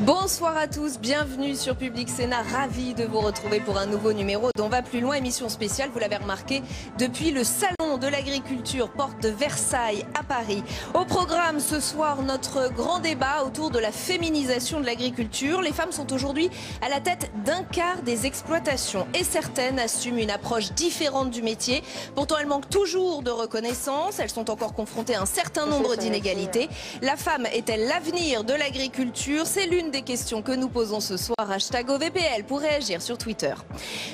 Bonsoir à tous, bienvenue sur Public Sénat, ravi de vous retrouver pour un nouveau numéro d'On va plus loin, émission spéciale, vous l'avez remarqué, depuis le Salon de l'Agriculture, porte de Versailles à Paris. Au programme ce soir, notre grand débat autour de la féminisation de l'agriculture. Les femmes sont aujourd'hui à la tête d'un quart des exploitations et certaines assument une approche différente du métier. Pourtant, elles manquent toujours de reconnaissance, elles sont encore confrontées à un certain nombre d'inégalités. La femme est-elle l'avenir de l'agriculture? C'est l'une des questions que nous posons ce soir. Hashtag OVPL pour réagir sur Twitter.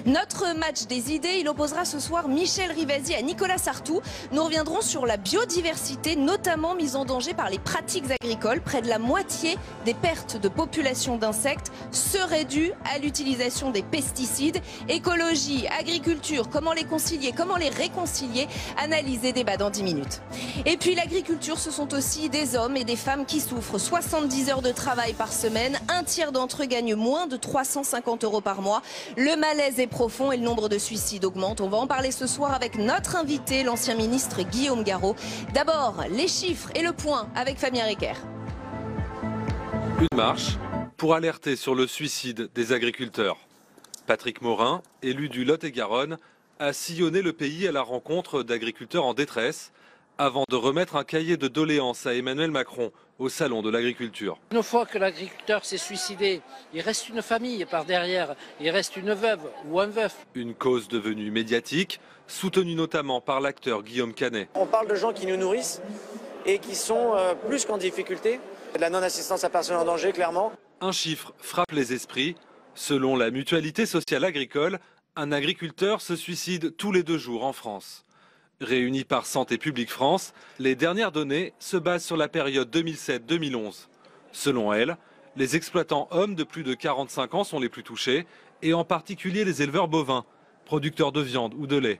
Notre match des idées, il opposera ce soir Michel Rivasi à Nicolas Sartout. Nous reviendrons sur la biodiversité, notamment mise en danger par les pratiques agricoles. Près de la moitié des pertes de population d'insectes seraient dues à l'utilisation des pesticides. Écologie, agriculture, comment les concilier, comment les réconcilier? Analyser, débat dans 10 minutes. Et puis l'agriculture, ce sont aussi des hommes et des femmes qui souffrent. 70 heures de travail par semaine. Un tiers d'entre eux gagnent moins de 350 € par mois. Le malaise est profond et le nombre de suicides augmente. On va en parler ce soir avec notre invité, l'ancien ministre Guillaume Garot. D'abord, les chiffres et le point avec Fabien Recker. Une marche pour alerter sur le suicide des agriculteurs. Patrick Morin, élu du Lot-et-Garonne, a sillonné le pays à la rencontre d'agriculteurs en détresse avant de remettre un cahier de doléances à Emmanuel Macron au Salon de l'Agriculture. Une fois que l'agriculteur s'est suicidé, il reste une famille par derrière, il reste une veuve ou un veuf. Une cause devenue médiatique, soutenue notamment par l'acteur Guillaume Canet. On parle de gens qui nous nourrissent et qui sont plus qu'en difficulté. De la non-assistance à personne en danger, clairement. Un chiffre frappe les esprits. Selon la Mutualité sociale agricole, un agriculteur se suicide tous les 2 jours en France. Réunis par Santé publique France, les dernières données se basent sur la période 2007-2011. Selon elle, les exploitants hommes de plus de 45 ans sont les plus touchés, et en particulier les éleveurs bovins, producteurs de viande ou de lait.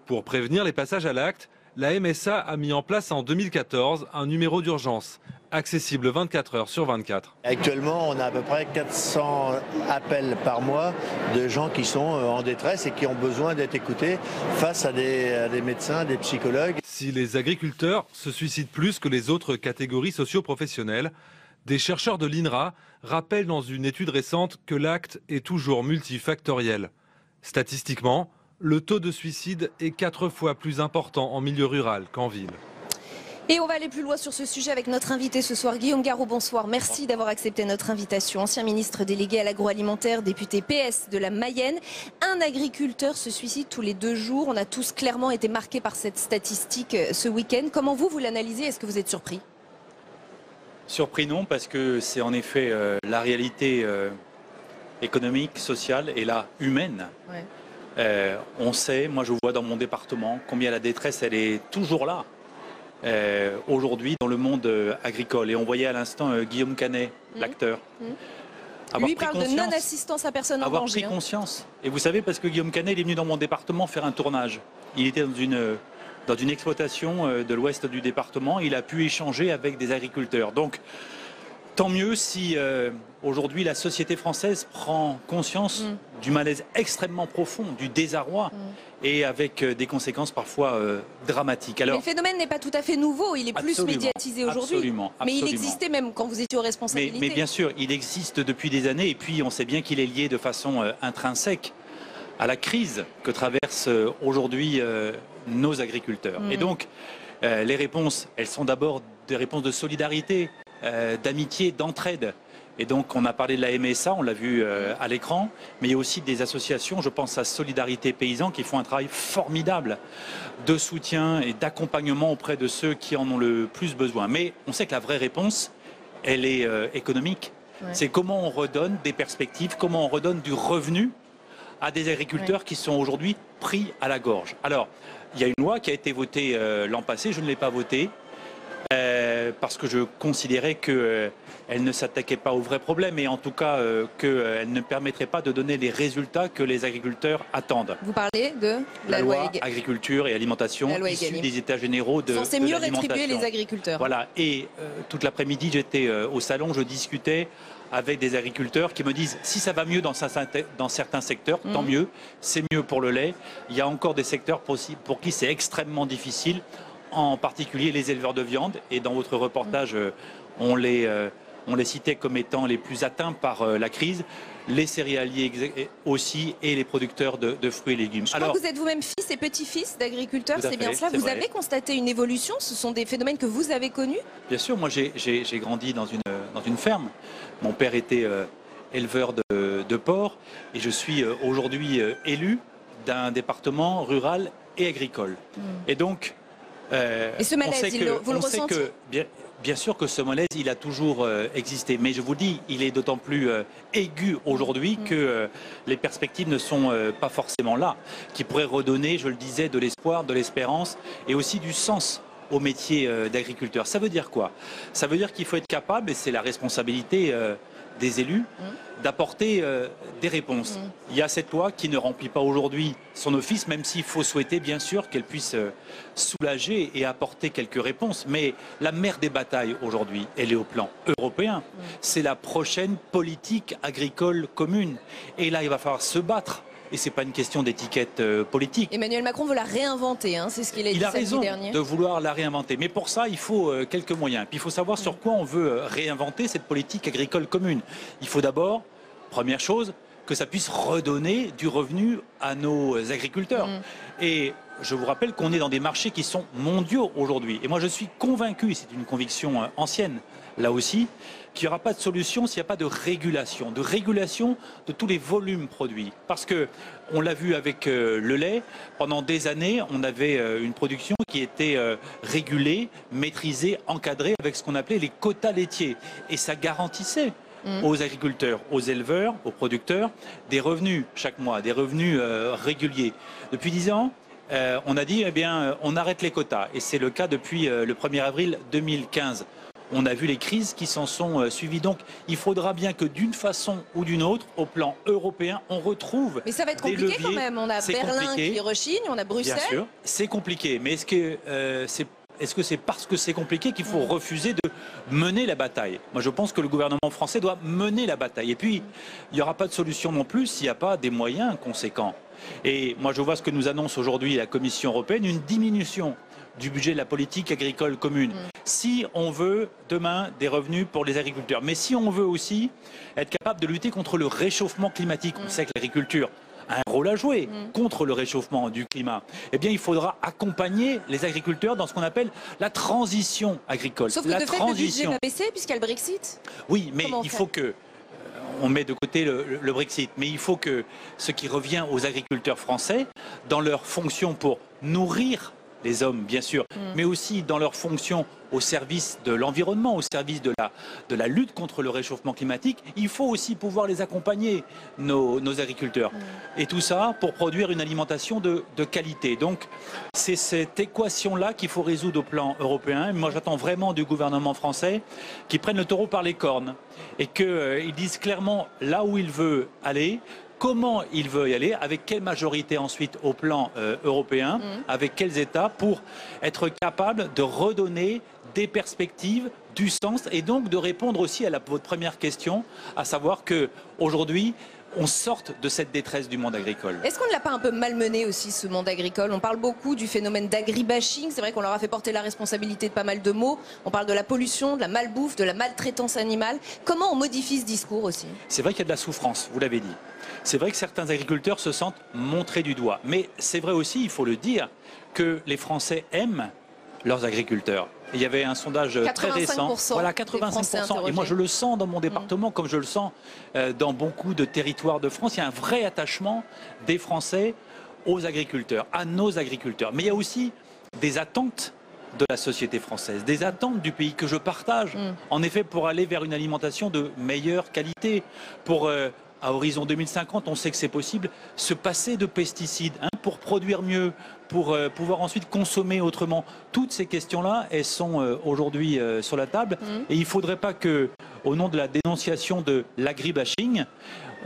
Pour prévenir les passages à l'acte, la MSA a mis en place en 2014 un numéro d'urgence, accessible 24 heures sur 24. Actuellement, on a à peu près 400 appels par mois de gens qui sont en détresse et qui ont besoin d'être écoutés face à des médecins, des psychologues. Si les agriculteurs se suicident plus que les autres catégories socio-professionnelles, des chercheurs de l'INRA rappellent dans une étude récente que l'acte est toujours multifactoriel. Statistiquement, le taux de suicide est 4 fois plus important en milieu rural qu'en ville. Et on va aller plus loin sur ce sujet avec notre invité ce soir, Guillaume Garot. Bonsoir, merci d'avoir accepté notre invitation. Ancien ministre délégué à l'agroalimentaire, député PS de la Mayenne. Un agriculteur se suicide tous les 2 jours. On a tous clairement été marqués par cette statistique ce week-end. Comment vous l'analysez? Est-ce que vous êtes surpris? Surpris non, parce que c'est en effet la réalité économique, sociale et là humaine. Ouais. On sait, moi je vois dans mon département, combien la détresse elle est toujours là. Aujourd'hui dans le monde agricole. Et on voyait à l'instant Guillaume Canet, l'acteur. Lui parle de non-assistance à personne en danger. Avoir pris conscience. Et vous savez, parce que Guillaume Canet il est venu dans mon département faire un tournage. Il était dans une exploitation de l'ouest du département. Il a pu échanger avec des agriculteurs. Donc tant mieux si aujourd'hui la société française prend conscience du malaise extrêmement profond, du désarroi et avec des conséquences parfois dramatiques. Alors, mais le phénomène n'est pas tout à fait nouveau, il est plus médiatisé aujourd'hui. Mais il existait même quand vous étiez aux responsabilités. Mais bien sûr, il existe depuis des années et puis on sait bien qu'il est lié de façon intrinsèque à la crise que traversent aujourd'hui nos agriculteurs. Et donc les réponses, elles sont d'abord des réponses de solidarité, d'amitié, d'entraide. Et donc on a parlé de la MSA, on l'a vu à l'écran, mais il y a aussi des associations, je pense à Solidarité Paysans, qui font un travail formidable de soutien et d'accompagnement auprès de ceux qui en ont le plus besoin. Mais on sait que la vraie réponse, elle est économique. Ouais. C'est comment on redonne des perspectives, comment on redonne du revenu à des agriculteurs qui sont aujourd'hui pris à la gorge. Alors, il y a une loi qui a été votée l'an passé, je ne l'ai pas votée, parce que je considérais qu'elle ne s'attaquait pas au vrai problème et en tout cas qu'elle ne permettrait pas de donner les résultats que les agriculteurs attendent. Vous parlez de la loi agriculture et alimentation issue des états généraux de l'alimentation. Censé mieux rétribuer les agriculteurs. Voilà, et toute l'après-midi j'étais au salon, je discutais avec des agriculteurs qui me disent si ça va mieux dans certains secteurs, tant mieux, c'est mieux pour le lait. Il y a encore des secteurs pour qui c'est extrêmement difficile, en particulier les éleveurs de viande. Et dans votre reportage, on les on les citait comme étant les plus atteints par la crise, les céréaliers aussi et les producteurs de fruits et légumes. Je crois que vous êtes vous-même fils et petit-fils d'agriculteurs, c'est bien cela. Vous avez constaté une évolution? Ce sont des phénomènes que vous avez connus? Bien sûr, moi j'ai grandi dans une ferme. Mon père était éleveur de porcs et je suis aujourd'hui élu d'un département rural et agricole. Et donc, et ce malaise, vous le ressentez? Bien sûr que ce malaise, il a toujours existé. Mais je vous dis, il est d'autant plus aigu aujourd'hui que les perspectives ne sont pas forcément là, qui pourraient redonner, je le disais, de l'espoir, de l'espérance et aussi du sens au métier d'agriculteur. Ça veut dire quoi? Ça veut dire qu'il faut être capable, et c'est la responsabilité des élus, d'apporter des réponses. Il y a cette loi qui ne remplit pas aujourd'hui son office, même s'il faut souhaiter bien sûr qu'elle puisse soulager et apporter quelques réponses. Mais la mère des batailles aujourd'hui, elle est au plan européen. C'est la prochaine politique agricole commune. Et là, il va falloir se battre. Et ce n'est pas une question d'étiquette politique. Emmanuel Macron veut la réinventer, hein, c'est ce qu'il a dit samedi dernier. Il a raison de vouloir la réinventer. Mais pour ça, il faut quelques moyens. Puis il faut savoir sur quoi on veut réinventer cette politique agricole commune. Il faut d'abord, première chose, que ça puisse redonner du revenu à nos agriculteurs. Et je vous rappelle qu'on est dans des marchés qui sont mondiaux aujourd'hui. Et moi, je suis convaincu, c'est une conviction ancienne, là aussi, qu'il n'y aura pas de solution s'il n'y a pas de régulation de tous les volumes produits. Parce que, on l'a vu avec le lait, pendant des années, on avait une production qui était régulée, maîtrisée, encadrée avec ce qu'on appelait les quotas laitiers. Et ça garantissait aux agriculteurs, aux éleveurs, aux producteurs, des revenus chaque mois, des revenus réguliers. Depuis 10 ans, on a dit, eh bien, on arrête les quotas. Et c'est le cas depuis le 1er avril 2015. On a vu les crises qui s'en sont suivies. Donc, il faudra bien que d'une façon ou d'une autre, au plan européen, on retrouve. Mais ça va être compliqué quand même. On a Berlin qui rechigne, on a Bruxelles. Bien sûr, c'est compliqué. Mais est-ce que c'est parce que c'est compliqué qu'il faut refuser de mener la bataille? Moi, je pense que le gouvernement français doit mener la bataille. Et puis, il n'y aura pas de solution non plus s'il n'y a pas des moyens conséquents. Et moi, je vois ce que nous annonce aujourd'hui la Commission européenne, une diminution du budget de la politique agricole commune. Si on veut demain des revenus pour les agriculteurs, mais si on veut aussi être capable de lutter contre le réchauffement climatique, on sait que l'agriculture a un rôle à jouer contre le réchauffement du climat, eh bien il faudra accompagner les agriculteurs dans ce qu'on appelle la transition agricole. Sauf que de fait, le budget va baisser puisqu'il y a le Brexit. Oui, mais il faut que... On met de côté le Brexit, mais il faut que ce qui revient aux agriculteurs français, dans leur fonction pour nourrir les hommes, bien sûr, mais aussi dans leur fonction au service de l'environnement, au service de la lutte contre le réchauffement climatique, il faut aussi pouvoir les accompagner, nos agriculteurs. Et tout ça pour produire une alimentation de qualité. Donc, c'est cette équation-là qu'il faut résoudre au plan européen. Moi, j'attends vraiment du gouvernement français qu'il prenne le taureau par les cornes et qu'il dise clairement là où il veut aller, comment il veut y aller, avec quelle majorité ensuite au plan européen, avec quels États, pour être capable de redonner des perspectives, du sens, et donc de répondre aussi à votre première question, à savoir qu'aujourd'hui, on sorte de cette détresse du monde agricole. Est-ce qu'on ne l'a pas un peu malmené aussi, ce monde agricole? On parle beaucoup du phénomène d'agribashing. C'est vrai qu'on leur a fait porter la responsabilité de pas mal de mots. On parle de la pollution, de la malbouffe, de la maltraitance animale. Comment on modifie ce discours aussi? C'est vrai qu'il y a de la souffrance, vous l'avez dit. C'est vrai que certains agriculteurs se sentent montrés du doigt. Mais c'est vrai aussi, il faut le dire, que les Français aiment leurs agriculteurs. Il y avait un sondage très récent. Voilà, 85%. Et moi, je le sens dans mon département, comme je le sens dans beaucoup de territoires de France. Il y a un vrai attachement des Français aux agriculteurs, à nos agriculteurs. Mais il y a aussi des attentes de la société française, des attentes du pays que je partage. En effet, pour aller vers une alimentation de meilleure qualité, pour... à horizon 2050, on sait que c'est possible, se passer de pesticides pour produire mieux, pour pouvoir ensuite consommer autrement. Toutes ces questions-là, elles sont aujourd'hui sur la table. Et il ne faudrait pas que, au nom de la dénonciation de l'agribashing,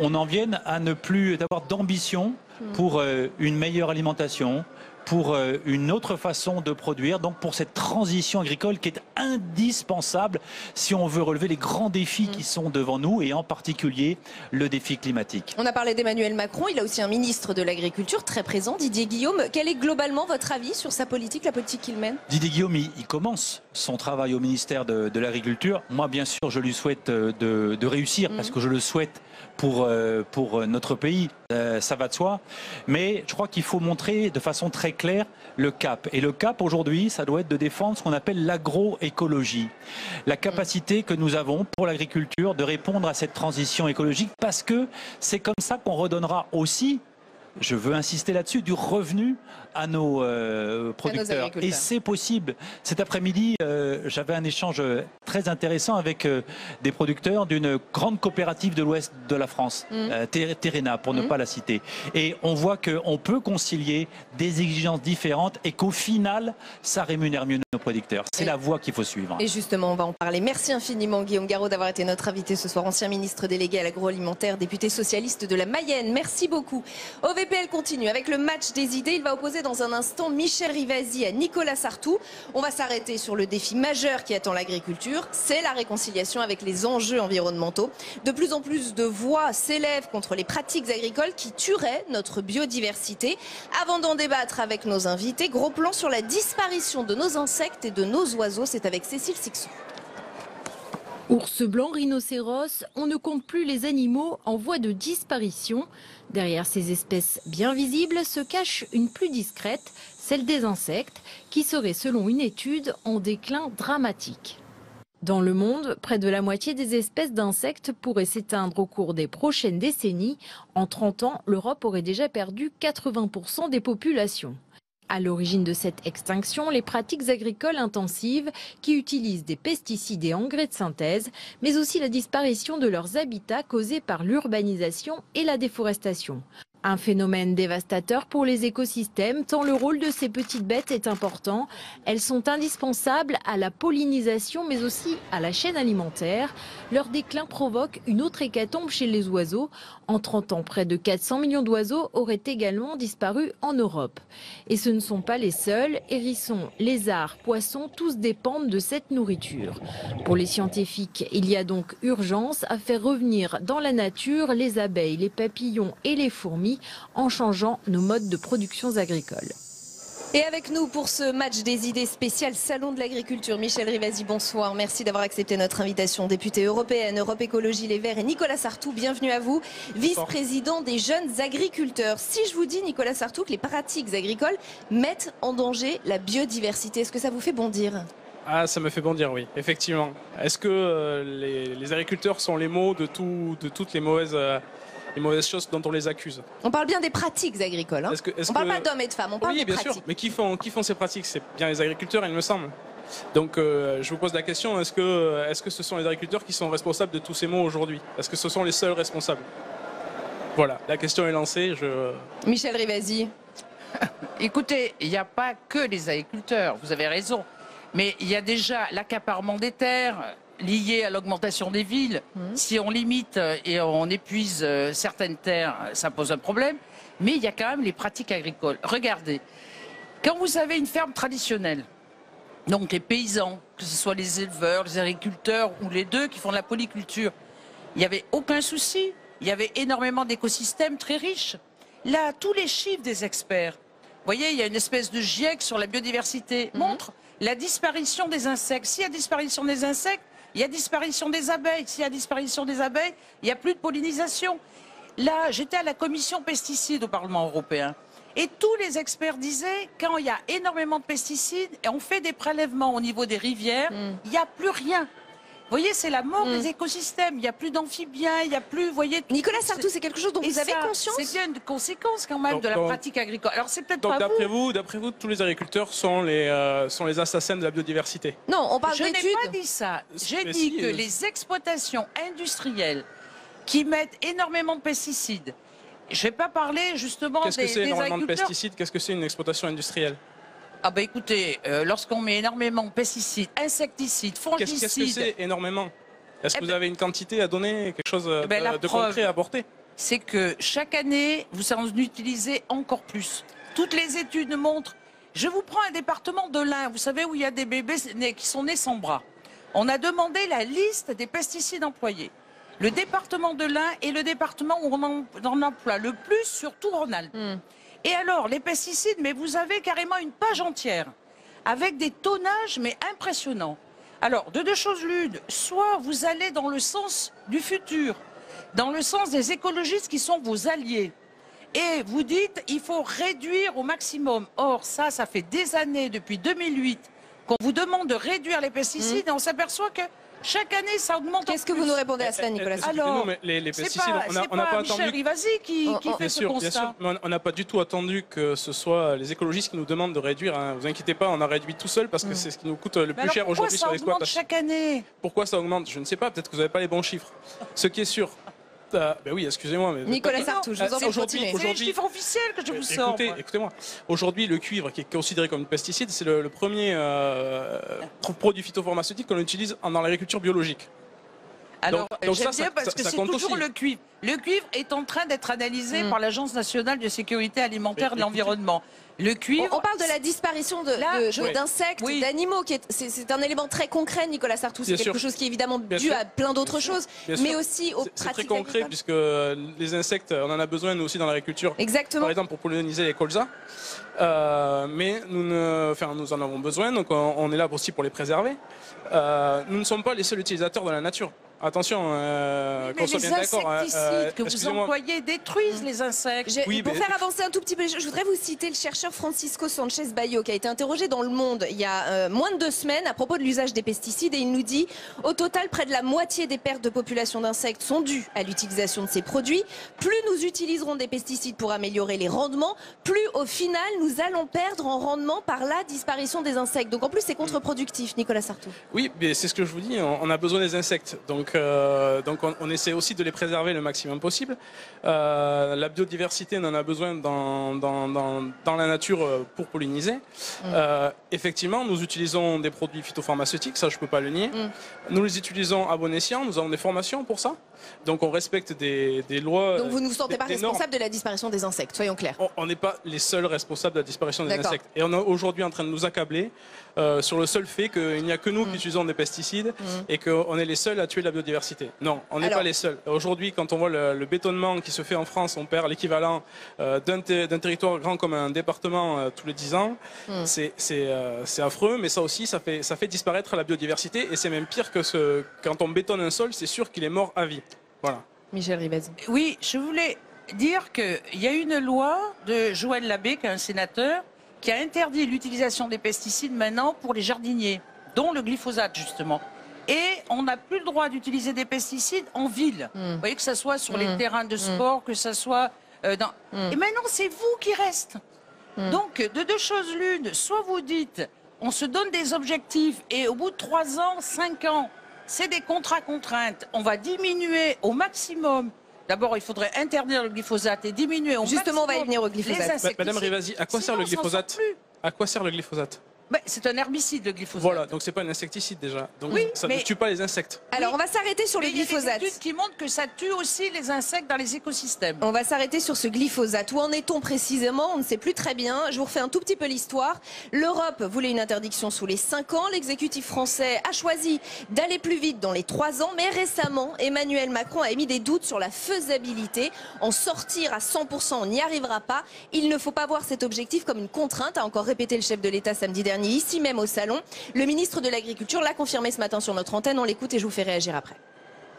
on en vienne à ne plus avoir d'ambition pour une meilleure alimentation, pour une autre façon de produire, donc pour cette transition agricole qui est indispensable si on veut relever les grands défis qui sont devant nous et en particulier le défi climatique. On a parlé d'Emmanuel Macron, il a aussi un ministre de l'Agriculture très présent, Didier Guillaume. Quel est globalement votre avis sur sa politique, la politique qu'il mène? Didier Guillaume, il commence son travail au ministère de l'Agriculture. Moi, bien sûr, je lui souhaite de réussir parce que je le souhaite pour notre pays, ça va de soi. Mais je crois qu'il faut montrer de façon très claire le cap. Et le cap aujourd'hui, ça doit être de défendre ce qu'on appelle l'agroécologie. La capacité que nous avons pour l'agriculture de répondre à cette transition écologique parce que c'est comme ça qu'on redonnera aussi, je veux insister là-dessus, du revenu à nos producteurs. Et c'est possible. Cet après-midi, j'avais un échange très intéressant avec des producteurs d'une grande coopérative de l'ouest de la France, Terrena, pour ne pas la citer. Et on voit qu'on peut concilier des exigences différentes et qu'au final, ça rémunère mieux nos producteurs. C'est la voie qu'il faut suivre. Et justement, on va en parler. Merci infiniment, Guillaume Garot, d'avoir été notre invité ce soir, ancien ministre délégué à l'agroalimentaire, député socialiste de la Mayenne. Merci beaucoup. OVPL continue avec le match des idées. Il va opposer dans un instant Michel Rivasi à Nicolas Sartout. On va s'arrêter sur le défi majeur qui attend l'agriculture, c'est la réconciliation avec les enjeux environnementaux. De plus en plus de voix s'élèvent contre les pratiques agricoles qui tueraient notre biodiversité. Avant d'en débattre avec nos invités, gros plan sur la disparition de nos insectes et de nos oiseaux. C'est avec Cécile Sixon. Ours blanc, rhinocéros, on ne compte plus les animaux en voie de disparition. Derrière ces espèces bien visibles se cache une plus discrète, celle des insectes, qui serait selon une étude en déclin dramatique. Dans le monde, près de la moitié des espèces d'insectes pourraient s'éteindre au cours des prochaines décennies. En 30 ans, l'Europe aurait déjà perdu 80% des populations. À l'origine de cette extinction, les pratiques agricoles intensives qui utilisent des pesticides et engrais de synthèse, mais aussi la disparition de leurs habitats causés par l'urbanisation et la déforestation. Un phénomène dévastateur pour les écosystèmes, tant le rôle de ces petites bêtes est important. Elles sont indispensables à la pollinisation, mais aussi à la chaîne alimentaire. Leur déclin provoque une autre hécatombe chez les oiseaux. En 30 ans, près de 400 millions d'oiseaux auraient également disparu en Europe. Et ce ne sont pas les seuls. Hérissons, lézards, poissons, tous dépendent de cette nourriture. Pour les scientifiques, il y a donc urgence à faire revenir dans la nature les abeilles, les papillons et les fourmis, en changeant nos modes de production agricoles. Et avec nous pour ce match des idées spécial Salon de l'Agriculture, Michel Rivasi, bonsoir. Merci d'avoir accepté notre invitation. Députée européenne, Europe Écologie Les Verts, et Nicolas Sartout, bienvenue à vous, vice-président des jeunes agriculteurs. Si je vous dis, Nicolas Sartout, que les pratiques agricoles mettent en danger la biodiversité, est-ce que ça vous fait bondir ? Ah, ça me fait bondir, oui, effectivement. Est-ce que les agriculteurs sont les mots de toutes les mauvaises choses dont on les accuse? On parle bien des pratiques agricoles. Hein. On parle pas d'hommes et de femmes, on parle oui, des bien pratiques. Sûr. Mais qui font ces pratiques? C'est bien les agriculteurs, il me semble. Donc je vous pose la question, est-ce que ce sont les agriculteurs qui sont responsables de tous ces maux aujourd'hui? Est-ce que ce sont les seuls responsables? Voilà, la question est lancée. Michel Rivasi. Écoutez, il n'y a pas que les agriculteurs, vous avez raison. Mais il y a déjà l'accaparement des terres lié à l'augmentation des villes. Si on limite et on épuise certaines terres, ça pose un problème. Mais il y a quand même les pratiques agricoles. Regardez, quand vous avez une ferme traditionnelle, donc les paysans, que ce soit les éleveurs, les agriculteurs ou les deux qui font de la polyculture, il n'y avait aucun souci. Il y avait énormément d'écosystèmes très riches. Là, tous les chiffres des experts, vous voyez, il y a une espèce de GIEC sur la biodiversité, montre la disparition des insectes. S'il y a disparition des insectes, il y a disparition des abeilles. S'il y a disparition des abeilles, il n'y a plus de pollinisation. Là, j'étais à la commission pesticides au Parlement européen. Et tous les experts disaient, quand il y a énormément de pesticides, et on fait des prélèvements au niveau des rivières, il n'y a plus rien. Vous voyez, c'est la mort des écosystèmes. Il n'y a plus d'amphibiens, il n'y a plus, vous voyez... Nicolas Sartout, c'est quelque chose dont vous avez conscience? C'est bien une conséquence quand même de la pratique agricole. Alors c'est peut-être pas vous. D'après vous, tous les agriculteurs sont les assassins de la biodiversité? Non, on parle d'études. Je n'ai pas dit ça. J'ai dit que les exploitations industrielles qui mettent énormément de pesticides, je ne vais pas parler justement des agriculteurs... Qu'est-ce que c'est énormément de pesticides? Qu'est-ce que c'est une exploitation industrielle? Ah ben écoutez, lorsqu'on met énormément de pesticides, insecticides, fongicides... Qu'est-ce que c'est énormément? Est-ce que vous avez une quantité à donner, quelque chose de concret à apporter? C'est que chaque année, vous en utilisez encore plus. Toutes les études montrent Je vous prends un département de l'Ain, vous savez, où il y a des bébés qui sont nés sans bras. On a demandé la liste des pesticides employés. Le département de l'Ain est le département où on en emploie le plus sur tout Rhône-Alpes. Et alors, les pesticides, mais vous avez carrément une page entière, avec des tonnages, mais impressionnants. Alors, de deux choses l'une, soit vous allez dans le sens du futur, dans le sens des écologistes qui sont vos alliés, et vous dites il faut réduire au maximum. Or, ça fait des années, depuis 2008, qu'on vous demande de réduire les pesticides, et on s'aperçoit que chaque année, ça augmente. Qu'est-ce que vous nous répondez à cela, Nicolas? Alors, les pesticides, on n'a pas attendu. Michel Rivasi qui fait ce constat. Bien sûr, mais on n'a pas du tout attendu que ce soit les écologistes qui nous demandent de réduire. Hein. Vous inquiétez pas, on a réduit tout seul parce que c'est ce qui nous coûte le plus cher aujourd'hui sur l'exploitation. Chaque année. Pourquoi ça augmente? Je ne sais pas. Peut-être que vous n'avez pas les bons chiffres. Ce qui est sûr. Ben oui, excusez-moi. Mais Nicolas Sartou, je vous en prie, continuez. C'est les chiffres officiels que je vous sors. Écoutez-moi. Aujourd'hui, le cuivre, qui est considéré comme un pesticide, c'est le premier produit phytopharmaceutique qu'on utilise dans l'agriculture biologique. Alors, donc j'aime bien parce que c'est toujours le cuivre. Le cuivre est en train d'être analysé par l'Agence nationale de sécurité alimentaire et de l'environnement. Le cuivre. On parle de la disparition d'insectes, d'animaux. C'est un élément très concret, Nicolas Sartou. C'est quelque chose qui est évidemment dû à plein d'autres choses, mais aussi aux pratiques. C'est très concret puisque les insectes, on en a besoin nous aussi dans l'agriculture. Exactement. Par exemple pour polliniser les colzas. Mais nous en avons besoin, donc on est là aussi pour les préserver. Nous ne sommes pas les seuls utilisateurs de la nature. Attention, qu'on soit bien d'accord. Les insecticides que vous employez détruisent les insectes. Pour faire avancer un tout petit peu, je voudrais vous citer le chercheur Francisco Sanchez Bayo qui a été interrogé dans Le Monde il y a moins de 2 semaines à propos de l'usage des pesticides et il nous dit au total près de la moitié des pertes de population d'insectes sont dues à l'utilisation de ces produits. Plus nous utiliserons des pesticides pour améliorer les rendements, plus au final nous allons perdre en rendement par la disparition des insectes. Donc en plus c'est contre-productif, Nicolas Sartou. Oui, mais c'est ce que je vous dis, on a besoin des insectes. Donc on essaie aussi de les préserver le maximum possible. La biodiversité, on en a besoin dans la nature pour polliniser. Effectivement, nous utilisons des produits phytopharmaceutiques, ça je ne peux pas le nier. Nous les utilisons à bon escient, nous avons des formations pour ça. Donc on respecte des lois. Donc vous ne vous sentez pas responsable de la disparition des insectes, soyons clairs. On n'est pas les seuls responsables de la disparition des insectes. Et on est aujourd'hui en train de nous accabler sur le seul fait qu'il n'y a que nous qui utilisons des pesticides et qu'on est les seuls à tuer la biodiversité. Non, on n'est pas les seuls. Aujourd'hui, quand on voit le bétonnement qui se fait en France, on perd l'équivalent d'un territoire grand comme un département tous les 10 ans. C'est affreux, mais ça aussi, ça fait disparaître la biodiversité et c'est même pire que quand on bétonne un sol, c'est sûr qu'il est mort à vie. Voilà. Michel Rivasi. Oui, je voulais dire qu'il y a une loi de Joël Labbé, qui est un sénateur, qui a interdit l'utilisation des pesticides maintenant pour les jardiniers, dont le glyphosate justement. Et on n'a plus le droit d'utiliser des pesticides en ville. Vous voyez, que ce soit sur les terrains de sport, que ce soit dans... Et maintenant, c'est vous qui reste. Donc, de deux choses l'une, soit vous dites, on se donne des objectifs et au bout de 3 ans, 5 ans, c'est des contrats contraintes. On va diminuer au maximum. D'abord, il faudrait interdire le glyphosate et diminuer au maximum. Justement, on va y venir au glyphosate. Madame Rivasi, à quoi sert le glyphosate? À quoi sert le glyphosate? C'est un herbicide, le glyphosate. Voilà, donc c'est pas un insecticide déjà. Donc ça ne tue pas les insectes. Alors, on va s'arrêter sur le glyphosate. Il y a des études qui montrent que ça tue aussi les insectes dans les écosystèmes. On va s'arrêter sur ce glyphosate. Où en est-on précisément? On ne sait plus très bien. Je vous refais un tout petit peu l'histoire. L'Europe voulait une interdiction sous les 5 ans. L'exécutif français a choisi d'aller plus vite dans les 3 ans. Mais récemment, Emmanuel Macron a émis des doutes sur la faisabilité. En sortir à 100%, on n'y arrivera pas. Il ne faut pas voir cet objectif comme une contrainte, a encore répété le chef de l'État samedi dernier, ici même au Salon. Le ministre de l'Agriculture l'a confirmé ce matin sur notre antenne. On l'écoute et je vous fais réagir après.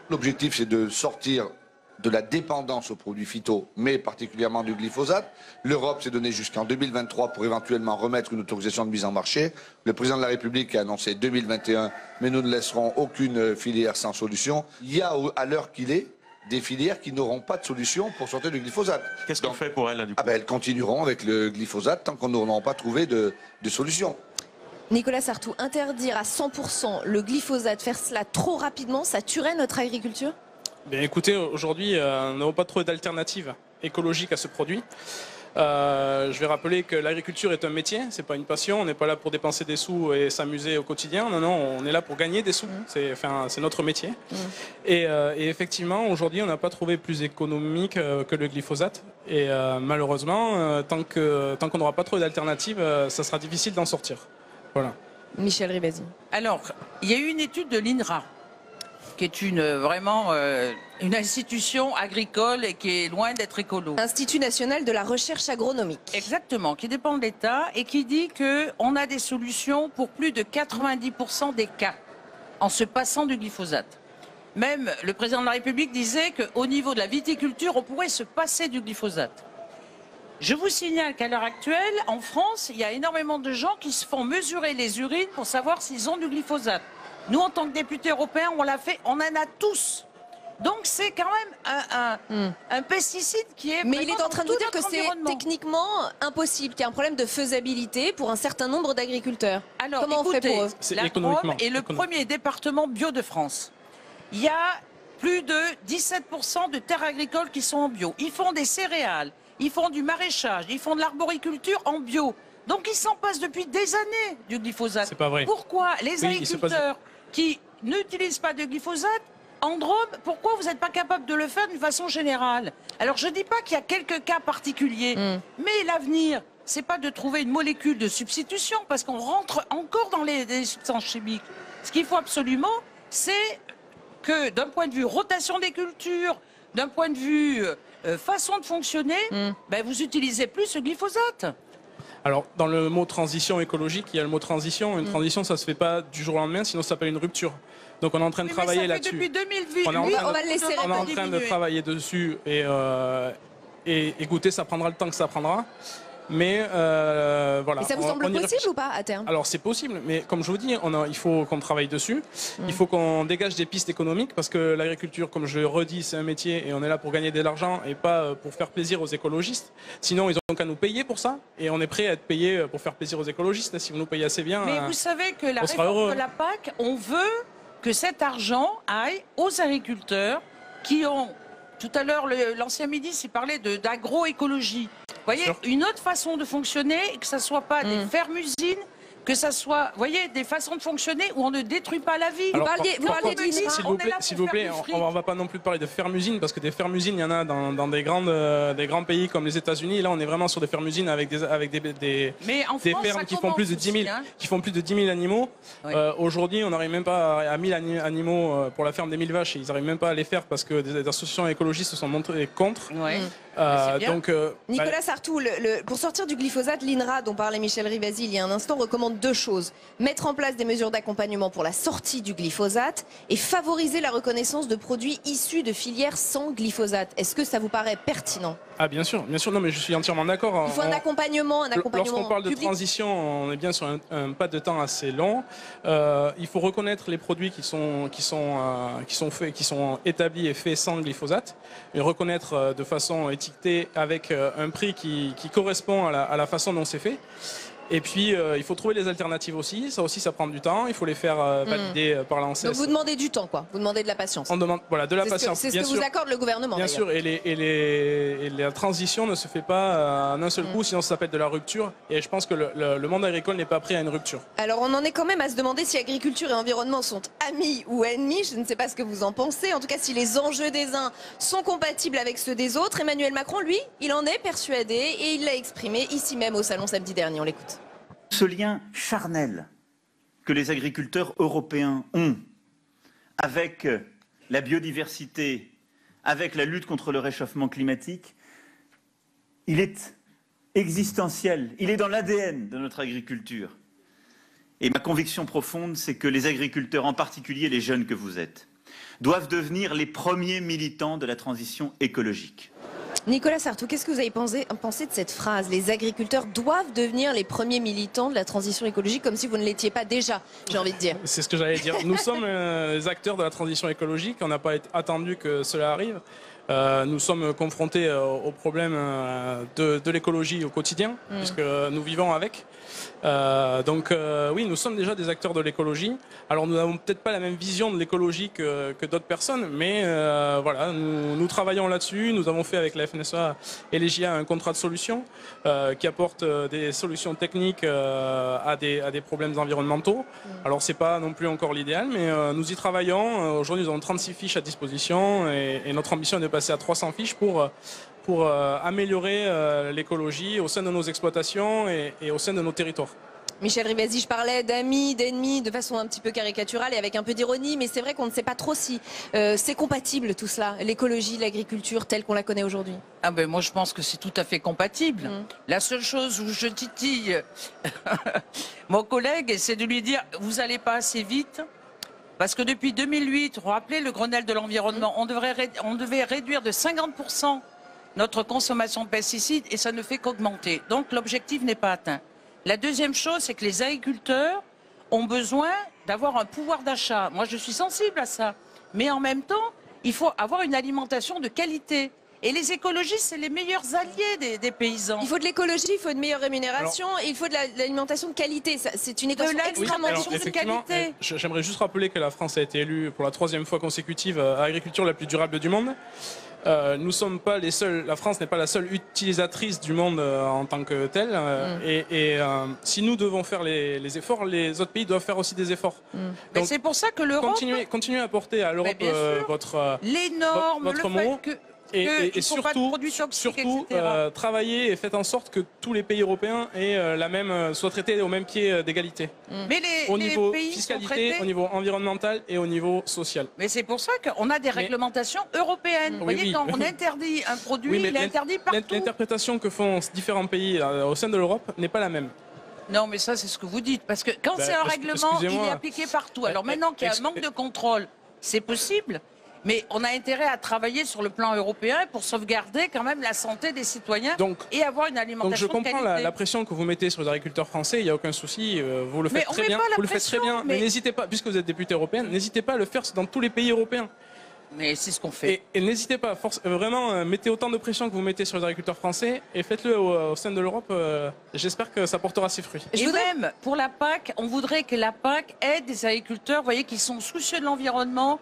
L'objectif, c'est de sortir de la dépendance aux produits phyto, mais particulièrement du glyphosate. L'Europe s'est donné jusqu'en 2023 pour éventuellement remettre une autorisation de mise en marché. Le président de la République a annoncé 2021, mais nous ne laisserons aucune filière sans solution. Il y a, à l'heure qu'il est, des filières qui n'auront pas de solution pour sortir du glyphosate. Qu'est-ce qu'on fait pour elles, là, du coup? Elles continueront avec le glyphosate tant qu'on n'aura pas trouvé de solution. Nicolas Sartou, interdire à 100% le glyphosate, faire cela trop rapidement, ça tuerait notre agriculture? Bien, écoutez, aujourd'hui, nous n'avons pas trouvé d'alternative écologique à ce produit. Je vais rappeler que l'agriculture est un métier, c'est pas une passion. On n'est pas là pour dépenser des sous et s'amuser au quotidien. Non, non, on est là pour gagner des sous. C'est notre métier. Et effectivement, aujourd'hui, on n'a pas trouvé plus économique que le glyphosate. Et malheureusement, tant qu'on n'aura pas trouvé d'alternative, ça sera difficile d'en sortir. Voilà. Michel Rivasi. Alors, il y a eu une étude de l'INRA, qui est vraiment une institution agricole et qui est loin d'être écolo. Institut national de la recherche agronomique. Exactement, qui dépend de l'État et qui dit qu'on a des solutions pour plus de 90% des cas en se passant du glyphosate. Même le président de la République disait qu'au niveau de la viticulture, on pourrait se passer du glyphosate. Je vous signale qu'à l'heure actuelle, en France, il y a énormément de gens qui se font mesurer les urines pour savoir s'ils ont du glyphosate. Nous, en tant que députés européens, on l'a fait, on en a tous. Donc c'est quand même un pesticide qui est... Mais il est en train de vous dire que c'est techniquement impossible, qu'il y a un problème de faisabilité pour un certain nombre d'agriculteurs. Alors, comment on fait pour eux? La Drôme est le premier département bio de France. Il y a plus de 17% de terres agricoles qui sont en bio. Ils font des céréales, ils font du maraîchage, ils font de l'arboriculture en bio. Donc ils s'en passent depuis des années du glyphosate. C'est pas vrai. Pourquoi les agriculteurs qui n'utilisent pas de glyphosate, en Drôme, pourquoi vous n'êtes pas capable de le faire d'une façon générale? Alors je ne dis pas qu'il y a quelques cas particuliers, mais l'avenir, c'est pas de trouver une molécule de substitution, parce qu'on rentre encore dans les substances chimiques. Ce qu'il faut absolument, c'est que d'un point de vue rotation des cultures, d'un point de vue façon de fonctionner, ben, vous utilisez plus ce glyphosate. Alors, dans le mot transition écologique, il y a le mot transition. Une transition, ça ne se fait pas du jour au lendemain, sinon ça s'appelle une rupture. Donc on est en train de travailler là-dessus. Depuis 2008, on va le laisser répondre. On est en train de travailler dessus et écoutez, ça prendra le temps que ça prendra. Mais voilà. Et ça vous semble possible ou pas à terme? Alors c'est possible, mais comme je vous dis, il faut qu'on travaille dessus. Il faut qu'on dégage des pistes économiques parce que l'agriculture, comme je le redis, c'est un métier et on est là pour gagner de l'argent et pas pour faire plaisir aux écologistes. Sinon, ils ont qu'à nous payer pour ça et on est prêt à être payé pour faire plaisir aux écologistes. Si vous nous payez assez bien, mais vous savez que la réforme de la PAC, on veut que cet argent aille aux agriculteurs qui ont... Tout à l'heure, l'ancien ministre, il parlait d'agroécologie. Vous voyez, une autre façon de fonctionner, que ce ne soit pas des fermes-usines, que ce soit, vous voyez, des façons de fonctionner où on ne détruit pas la vie. Vous parliez de s'il vous plaît, on ne va pas non plus parler de fermes-usines, parce que des fermes-usines, il y en a dans des grands pays comme les États-Unis. Là, on est vraiment sur des fermes-usines avec des fermes qui font plus de 10 000 animaux. Oui. Aujourd'hui, on n'arrive même pas à 1000 animaux pour la ferme des 1000 vaches. Ils n'arrivent même pas à les faire parce que des associations écologistes se sont montrées contre. Oui. Nicolas Sartou, pour sortir du glyphosate, l'INRA, dont parlait Michel Rivasi il y a un instant, recommande deux choses. Mettre en place des mesures d'accompagnement pour la sortie du glyphosate et favoriser la reconnaissance de produits issus de filières sans glyphosate. Est-ce que ça vous paraît pertinent? Ah bien sûr, non mais je suis entièrement d'accord. Il faut un accompagnement Lorsqu'on parle public. De transition, on est bien sur un pas de temps assez long. Il faut reconnaître les produits qui sont établis et faits sans glyphosate, et reconnaître de façon étiquetée avec un prix qui correspond à la façon dont c'est fait. Et puis, il faut trouver les alternatives aussi. Ça aussi, ça prend du temps. Il faut les faire valider par l'ANSES. Donc, vous demandez du temps, quoi. Vous demandez de la patience. On demande, voilà, de la patience. C'est ce que vous accorde le gouvernement, bien sûr. Et la transition ne se fait pas en un seul coup, sinon ça s'appelle de la rupture. Et je pense que le monde agricole n'est pas prêt à une rupture. Alors, on en est quand même à se demander si agriculture et environnement sont amis ou ennemis. Je ne sais pas ce que vous en pensez. En tout cas, si les enjeux des uns sont compatibles avec ceux des autres. Emmanuel Macron, lui, il en est persuadé et il l'a exprimé ici même au salon samedi dernier. On l'écoute. Ce lien charnel que les agriculteurs européens ont avec la biodiversité, avec la lutte contre le réchauffement climatique, il est existentiel, il est dans l'ADN de notre agriculture. Et ma conviction profonde, c'est que les agriculteurs, en particulier les jeunes que vous êtes, doivent devenir les premiers militants de la transition écologique. Nicolas Sartou, qu'est-ce que vous avez pensé de cette phrase? Les agriculteurs doivent devenir les premiers militants de la transition écologique, comme si vous ne l'étiez pas déjà, j'ai envie de dire. C'est ce que j'allais dire. Nous sommes les acteurs de la transition écologique. On n'a pas attendu que cela arrive. Nous sommes confrontés aux problèmes de l'écologie au quotidien, puisque nous vivons avec. Oui, nous sommes déjà des acteurs de l'écologie. Alors nous n'avons peut-être pas la même vision de l'écologie que d'autres personnes, mais voilà, nous travaillons là-dessus. Nous avons fait avec la FNSEA et les JA un contrat de solution qui apporte des solutions techniques à des problèmes environnementaux. Alors c'est pas non plus encore l'idéal, mais nous y travaillons. Aujourd'hui, nous avons 36 fiches à disposition et notre ambition est de passer à 300 fiches pour améliorer l'écologie au sein de nos exploitations et au sein de nos territoires. Michel Rivasi, je parlais d'amis, d'ennemis, de façon un petit peu caricaturale et avec un peu d'ironie, mais c'est vrai qu'on ne sait pas trop si c'est compatible tout cela, l'écologie, l'agriculture telle qu'on la connaît aujourd'hui. Ah ben moi je pense que c'est tout à fait compatible. La seule chose où je titille mon collègue, c'est de lui dire vous n'allez pas assez vite. Parce que depuis 2008, vous vous rappelez le Grenelle de l'environnement, on devait réduire de 50% notre consommation de pesticides et ça ne fait qu'augmenter. Donc l'objectif n'est pas atteint. La deuxième chose, c'est que les agriculteurs ont besoin d'avoir un pouvoir d'achat. Moi, je suis sensible à ça. Mais en même temps, il faut avoir une alimentation de qualité. Et les écologistes, c'est les meilleurs alliés des paysans. Il faut de l'écologie, il faut de meilleure rémunération, et il faut de l'alimentation de qualité. C'est une équation extrêmement de qualité. J'aimerais juste rappeler que la France a été élue pour la 3e fois consécutive à l'agriculture la plus durable du monde. Nous sommes pas les seuls. La France n'est pas la seule utilisatrice du monde en tant que telle. Si nous devons faire les efforts, les autres pays doivent faire aussi des efforts. Donc c'est pour ça que l'Europe continuez à apporter à l'Europe les normes, votre mot. Et surtout, travailler et faites en sorte que tous les pays européens soient traités au même pied d'égalité. Mais au niveau fiscalité, au niveau environnemental et au niveau social. Mais c'est pour ça qu'on a des réglementations européennes. Vous voyez, quand on interdit un produit, il est interdit partout. L'interprétation que font différents pays au sein de l'Europe n'est pas la même. Non, mais ça, c'est ce que vous dites. Parce que quand c'est un règlement, il est appliqué partout. Alors maintenant qu'il y a un manque de contrôle, c'est possible. Mais on a intérêt à travailler sur le plan européen pour sauvegarder quand même la santé des citoyens et avoir une alimentation de qualité. Donc je comprends la pression que vous mettez sur les agriculteurs français, il n'y a aucun souci, vous le faites très bien. Vous le faites très bien, mais n'hésitez pas, puisque vous êtes députée européenne, n'hésitez pas à le faire dans tous les pays européens. Mais c'est ce qu'on fait. Et n'hésitez pas, vraiment, mettez autant de pression que vous mettez sur les agriculteurs français et faites-le au sein de l'Europe. J'espère que ça portera ses fruits. Et même pour la PAC, on voudrait que la PAC aide des agriculteurs, vous voyez, qui sont soucieux de l'environnement.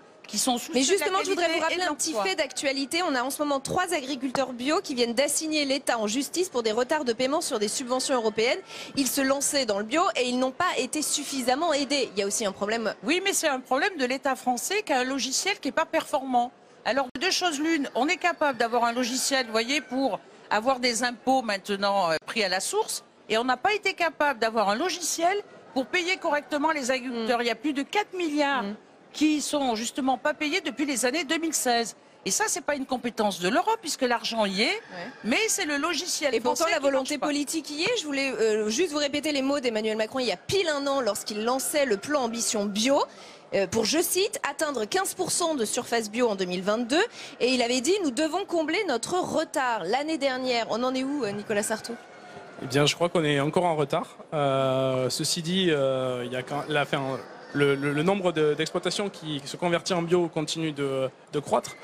Mais justement, je voudrais vous rappeler un petit fait d'actualité. On a en ce moment 3 agriculteurs bio qui viennent d'assigner l'État en justice pour des retards de paiement sur des subventions européennes. Ils se lançaient dans le bio et ils n'ont pas été suffisamment aidés. Il y a aussi un problème. Oui, mais c'est un problème de l'État français qui a un logiciel qui n'est pas performant. Alors, deux choses l'une, on est capable d'avoir un logiciel, vous voyez, pour avoir des impôts maintenant pris à la source, et on n'a pas été capable d'avoir un logiciel pour payer correctement les agriculteurs. Il y a plus de 4 milliards. Qui sont justement pas payés depuis les années 2016. Et ça, c'est pas une compétence de l'Europe, puisque l'argent y est, mais c'est le logiciel. Et pourtant, la volonté politique y est. Je voulais juste vous répéter les mots d'Emmanuel Macron il y a pile un an, lorsqu'il lançait le plan Ambition Bio, pour, je cite, atteindre 15% de surface bio en 2022. Et il avait dit, nous devons combler notre retard. L'année dernière, on en est où, Nicolas Sartoux ? Eh bien, je crois qu'on est encore en retard. Ceci dit, il y a le nombre d'exploitations qui se convertit en bio continue de croître.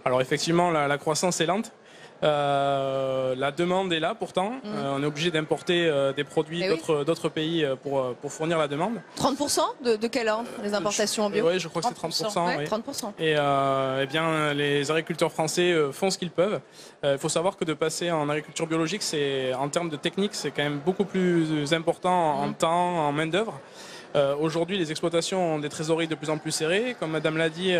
Alors effectivement, la croissance est lente. La demande est là pourtant. On est obligé d'importer des produits d'autres pays pour fournir la demande. 30% de quel ordre, les importations en bio? Oui, je crois que c'est 30%. Ouais, 30%. Et eh bien, les agriculteurs français font ce qu'ils peuvent. Il faut savoir que de passer en agriculture biologique, en termes de technique, c'est quand même beaucoup plus important en temps, en main-d'œuvre. Aujourd'hui, les exploitations ont des trésoreries de plus en plus serrées. Comme Madame l'a dit,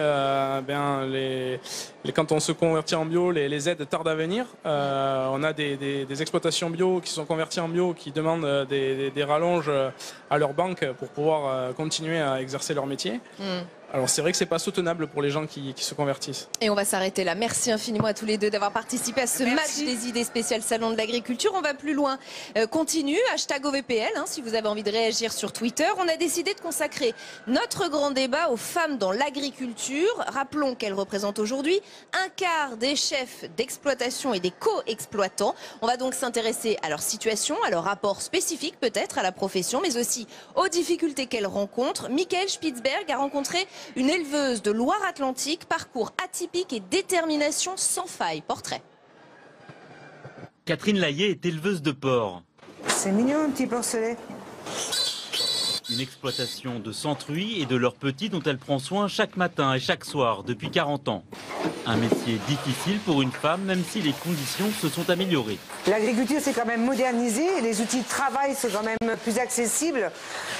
quand on se convertit en bio, les aides tardent à venir. On a des exploitations bio qui sont converties en bio qui demandent des rallonges à leur banque pour pouvoir continuer à exercer leur métier. Alors c'est vrai que c'est pas soutenable pour les gens qui se convertissent. Et on va s'arrêter là. Merci infiniment à tous les deux d'avoir participé à ce match des idées spéciales Salon de l'Agriculture. On va plus loin. Continue, #OVPL, si vous avez envie de réagir sur Twitter. On a décidé de consacrer notre grand débat aux femmes dans l'agriculture. Rappelons qu'elles représentent aujourd'hui un quart des chefs d'exploitation et des co-exploitants. On va donc s'intéresser à leur situation, à leur rapport spécifique peut-être à la profession, mais aussi aux difficultés qu'elles rencontrent. Michael Spitzberg a rencontré Une éleveuse de Loire-Atlantique, parcours atypique et détermination sans faille. Portrait. Catherine Layet est éleveuse de porcs. C'est mignon, un petit porcelet. Une exploitation de centruits et de leurs petits dont elle prend soin chaque matin et chaque soir depuis 40 ans. Un métier difficile pour une femme, même si les conditions se sont améliorées. L'agriculture s'est quand même modernisée, les outils de travail sont quand même plus accessibles.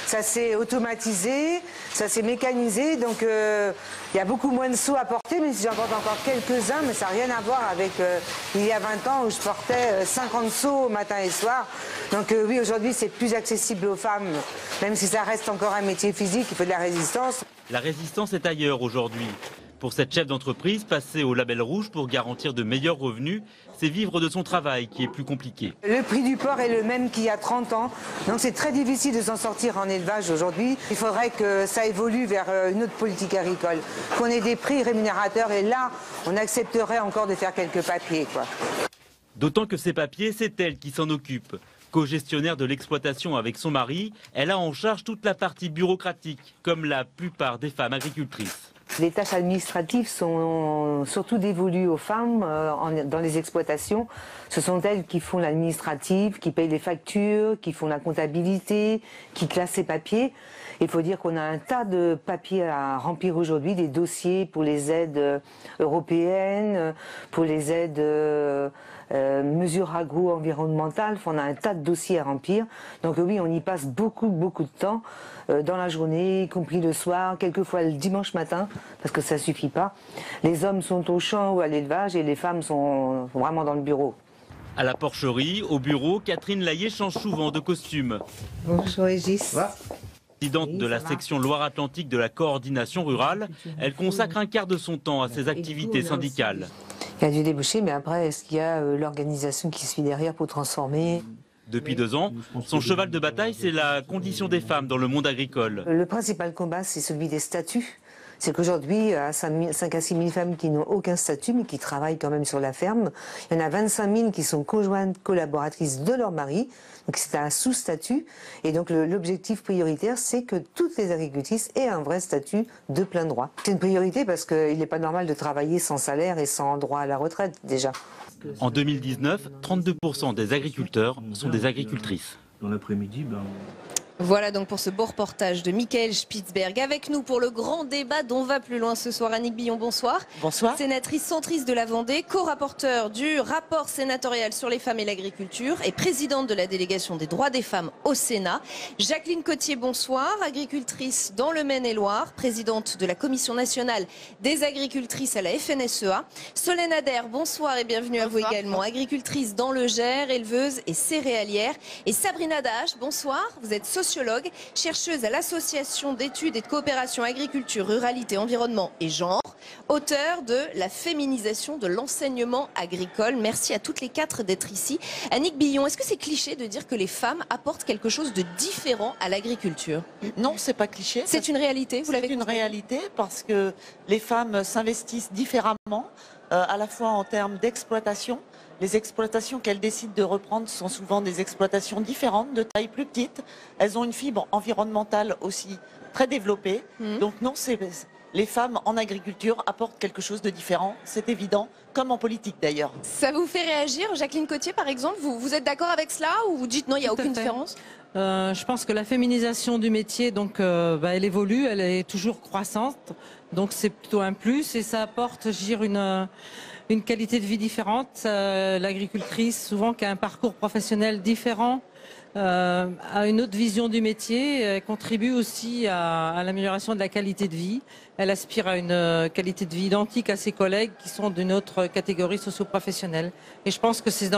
Ça s'est automatisé, ça s'est mécanisé, donc il y a beaucoup moins de seaux à porter, mais j'en porte encore quelques-uns, mais ça n'a rien à voir avec il y a 20 ans où je portais 50 seaux matin et soir. Donc oui, aujourd'hui c'est plus accessible aux femmes, même si ça reste encore un métier physique, il faut de la résistance. La résistance est ailleurs aujourd'hui. Pour cette chef d'entreprise, passer au label rouge pour garantir de meilleurs revenus, c'est vivre de son travail qui est plus compliqué. Le prix du porc est le même qu'il y a 30 ans, donc c'est très difficile de s'en sortir en élevage aujourd'hui. Il faudrait que ça évolue vers une autre politique agricole, qu'on ait des prix rémunérateurs et là, on accepterait encore de faire quelques papiers, quoi. D'autant que ces papiers, c'est elle qui s'en occupe. Co-gestionnaire de l'exploitation avec son mari, elle a en charge toute la partie bureaucratique, comme la plupart des femmes agricultrices. Les tâches administratives sont surtout dévolues aux femmes dans les exploitations. Ce sont elles qui font l'administratif, qui payent les factures, qui font la comptabilité, qui classent les papiers. Il faut dire qu'on a un tas de papiers à remplir aujourd'hui, des dossiers pour les aides européennes, pour les aides mesures agro-environnementales. On a un tas de dossiers à remplir. Donc oui, on y passe beaucoup de temps dans la journée, y compris le soir, quelquefois le dimanche matin, parce que ça ne suffit pas. Les hommes sont au champ ou à l'élevage et les femmes sont vraiment dans le bureau. À la porcherie, au bureau, Catherine Layet change souvent de costume. Bonjour Régis. Présidente de la section Loire-Atlantique de la coordination rurale, elle consacre un quart de son temps à ses activités syndicales. Il y a du débouché, mais après, est-ce qu'il y a l'organisation qui suit derrière pour transformer ? Depuis 2 ans, son cheval de bataille, c'est la condition des femmes dans le monde agricole. Le principal combat, c'est celui des statuts. C'est qu'aujourd'hui, il y a 5 à 6 000 femmes qui n'ont aucun statut, mais qui travaillent quand même sur la ferme. Il y en a 25 000 qui sont conjointes collaboratrices de leur mari. Donc c'est un sous-statut. Et donc l'objectif prioritaire, c'est que toutes les agricultrices aient un vrai statut de plein droit. C'est une priorité parce qu'il n'est pas normal de travailler sans salaire et sans droit à la retraite, déjà. En 2019, 32% des agriculteurs sont des agricultrices. Dans l'après-midi, Voilà donc pour ce beau reportage de Michael Spitzberg. Avec nous pour le grand débat dont va plus loin ce soir. Annick Billon, bonsoir. Bonsoir. Sénatrice centriste de la Vendée, co-rapporteur du rapport sénatorial sur les femmes et l'agriculture et présidente de la délégation des droits des femmes au Sénat. Jacqueline Cottier, bonsoir. Agricultrice dans le Maine-et-Loire, présidente de la Commission nationale des agricultrices à la FNSEA. Solène Adair, bonsoir et bienvenue à vous également. Agricultrice dans le Gers, éleveuse et céréalière. Et Sabrina Dache, bonsoir. Vous êtes sociologue, chercheuse à l'Association d'études et de coopération agriculture, ruralité, environnement et genre, auteure de La féminisation de l'enseignement agricole. Merci à toutes les 4 d'être ici. Annick Billon, est-ce que c'est cliché de dire que les femmes apportent quelque chose de différent à l'agriculture? Non, c'est pas cliché. C'est une réalité, vous l'avez constaté? C'est une réalité parce que les femmes s'investissent différemment, à la fois en termes d'exploitation. Les exploitations qu'elles décident de reprendre sont souvent des exploitations différentes, de taille plus petite. Elles ont une fibre environnementale aussi très développée. Donc non, les femmes en agriculture apportent quelque chose de différent, c'est évident, comme en politique d'ailleurs. Ça vous fait réagir, Jacqueline Cottier par exemple? Vous êtes d'accord avec cela ou vous dites non, il n'y a aucune différence? Je pense que la féminisation du métier, donc, elle évolue, elle est toujours croissante. Donc c'est plutôt un plus et ça apporte, je dirais, une qualité de vie différente. L'agricultrice, souvent, qui a un parcours professionnel différent, a une autre vision du métier, elle contribue aussi à l'amélioration de la qualité de vie. Elle aspire à une qualité de vie identique à ses collègues qui sont d'une autre catégorie socio-professionnelle. Et je pense que c'est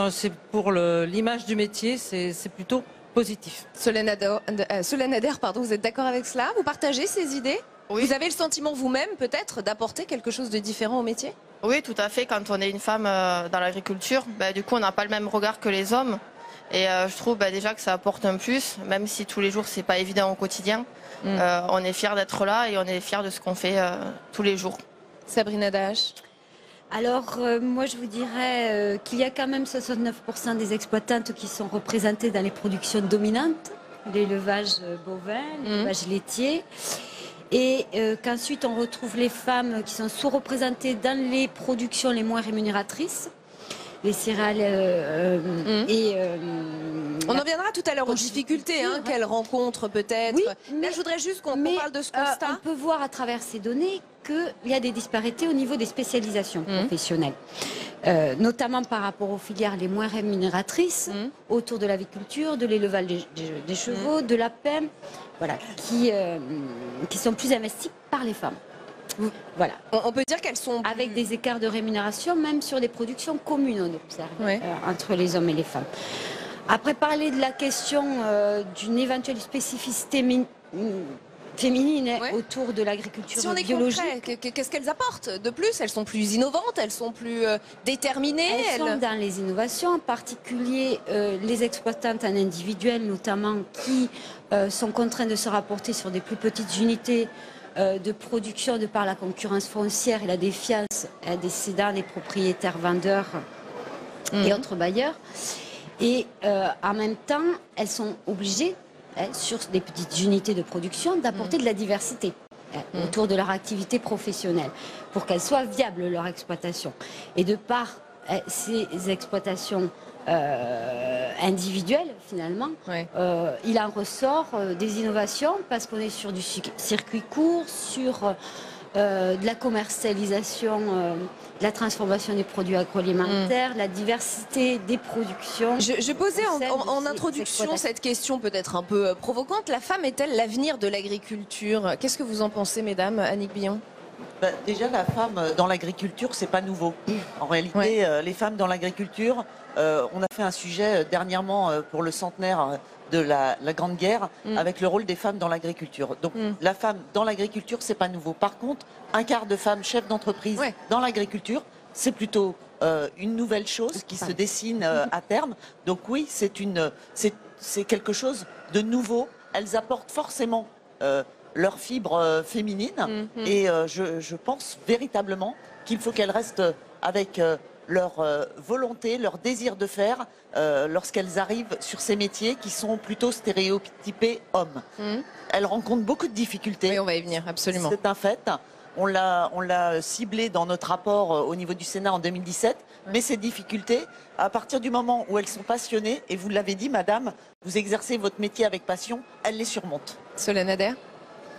pour l'image du métier, c'est plutôt positif. Solène Adair, vous êtes d'accord avec cela? Vous partagez ces idées? Oui. Vous avez le sentiment vous-même peut-être d'apporter quelque chose de différent au métier? Oui, tout à fait. Quand on est une femme dans l'agriculture, du coup on n'a pas le même regard que les hommes. Et je trouve déjà que ça apporte un plus, même si tous les jours c'est pas évident au quotidien. On est fiers d'être là et on est fiers de ce qu'on fait tous les jours. Sabrina Dache. Alors, moi je vous dirais qu'il y a quand même 69% des exploitantes qui sont représentées dans les productions dominantes, l'élevage bovin, l'élevage laitier. et qu'ensuite on retrouve les femmes qui sont sous-représentées dans les productions les moins rémunératrices. Les céréales on en viendra tout à l'heure aux difficultés qu'elles rencontrent peut-être. Oui, là, je voudrais juste qu'on parle de ce constat. On peut voir à travers ces données qu'il y a des disparités au niveau des spécialisations professionnelles, notamment par rapport aux filières les moins rémunératrices, autour de l'aviculture, de l'élevage des chevaux, de la PEM, voilà, qui sont plus investies par les femmes. Voilà. On peut dire qu'elles sont... Avec des écarts de rémunération, même sur des productions communes, on observe, entre les hommes et les femmes. Après, parler de la question d'une éventuelle spécificité féminine autour de l'agriculture biologique. Si on est concret, qu'est-ce qu'elles apportent de plus? Elles sont plus innovantes, elles sont plus déterminées. Elles sont dans les innovations, en particulier les exploitantes en individuel, notamment, qui sont contraintes de se rapporter sur des plus petites unités de production de par la concurrence foncière et la défiance des cédants, des propriétaires vendeurs et autres bailleurs. Et en même temps, elles sont obligées, sur des petites unités de production, d'apporter de la diversité autour de leur activité professionnelle pour qu'elle soit viable, leur exploitation. Et de par ces exploitations individuelles, finalement, il en ressort des innovations parce qu'on est sur du circuit court, sur de la commercialisation, de la transformation des produits agroalimentaires, la diversité des productions. Je posais en introduction cette question peut-être un peu provocante. La femme est-elle l'avenir de l'agriculture? Qu'est-ce que vous en pensez, mesdames? Annick Billon. Déjà, la femme dans l'agriculture, c'est pas nouveau. En réalité, les femmes dans l'agriculture, on a fait un sujet dernièrement pour le centenaire de la Grande Guerre avec le rôle des femmes dans l'agriculture. Donc la femme dans l'agriculture, c'est pas nouveau. Par contre, un quart de femmes chefs d'entreprise dans l'agriculture, c'est plutôt une nouvelle chose qui se dessine à terme. Donc oui, c'est quelque chose de nouveau. Elles apportent forcément leur fibre féminine et je pense véritablement qu'il faut qu'elles restent avec leur volonté, leur désir de faire lorsqu'elles arrivent sur ces métiers qui sont plutôt stéréotypés hommes. Elles rencontrent beaucoup de difficultés. Oui, on va y venir, absolument. C'est un fait. On l'a ciblé dans notre rapport au niveau du Sénat en 2017. Mais ces difficultés, à partir du moment où elles sont passionnées, et vous l'avez dit, madame, vous exercez votre métier avec passion, elles les surmontent. Solène Adair.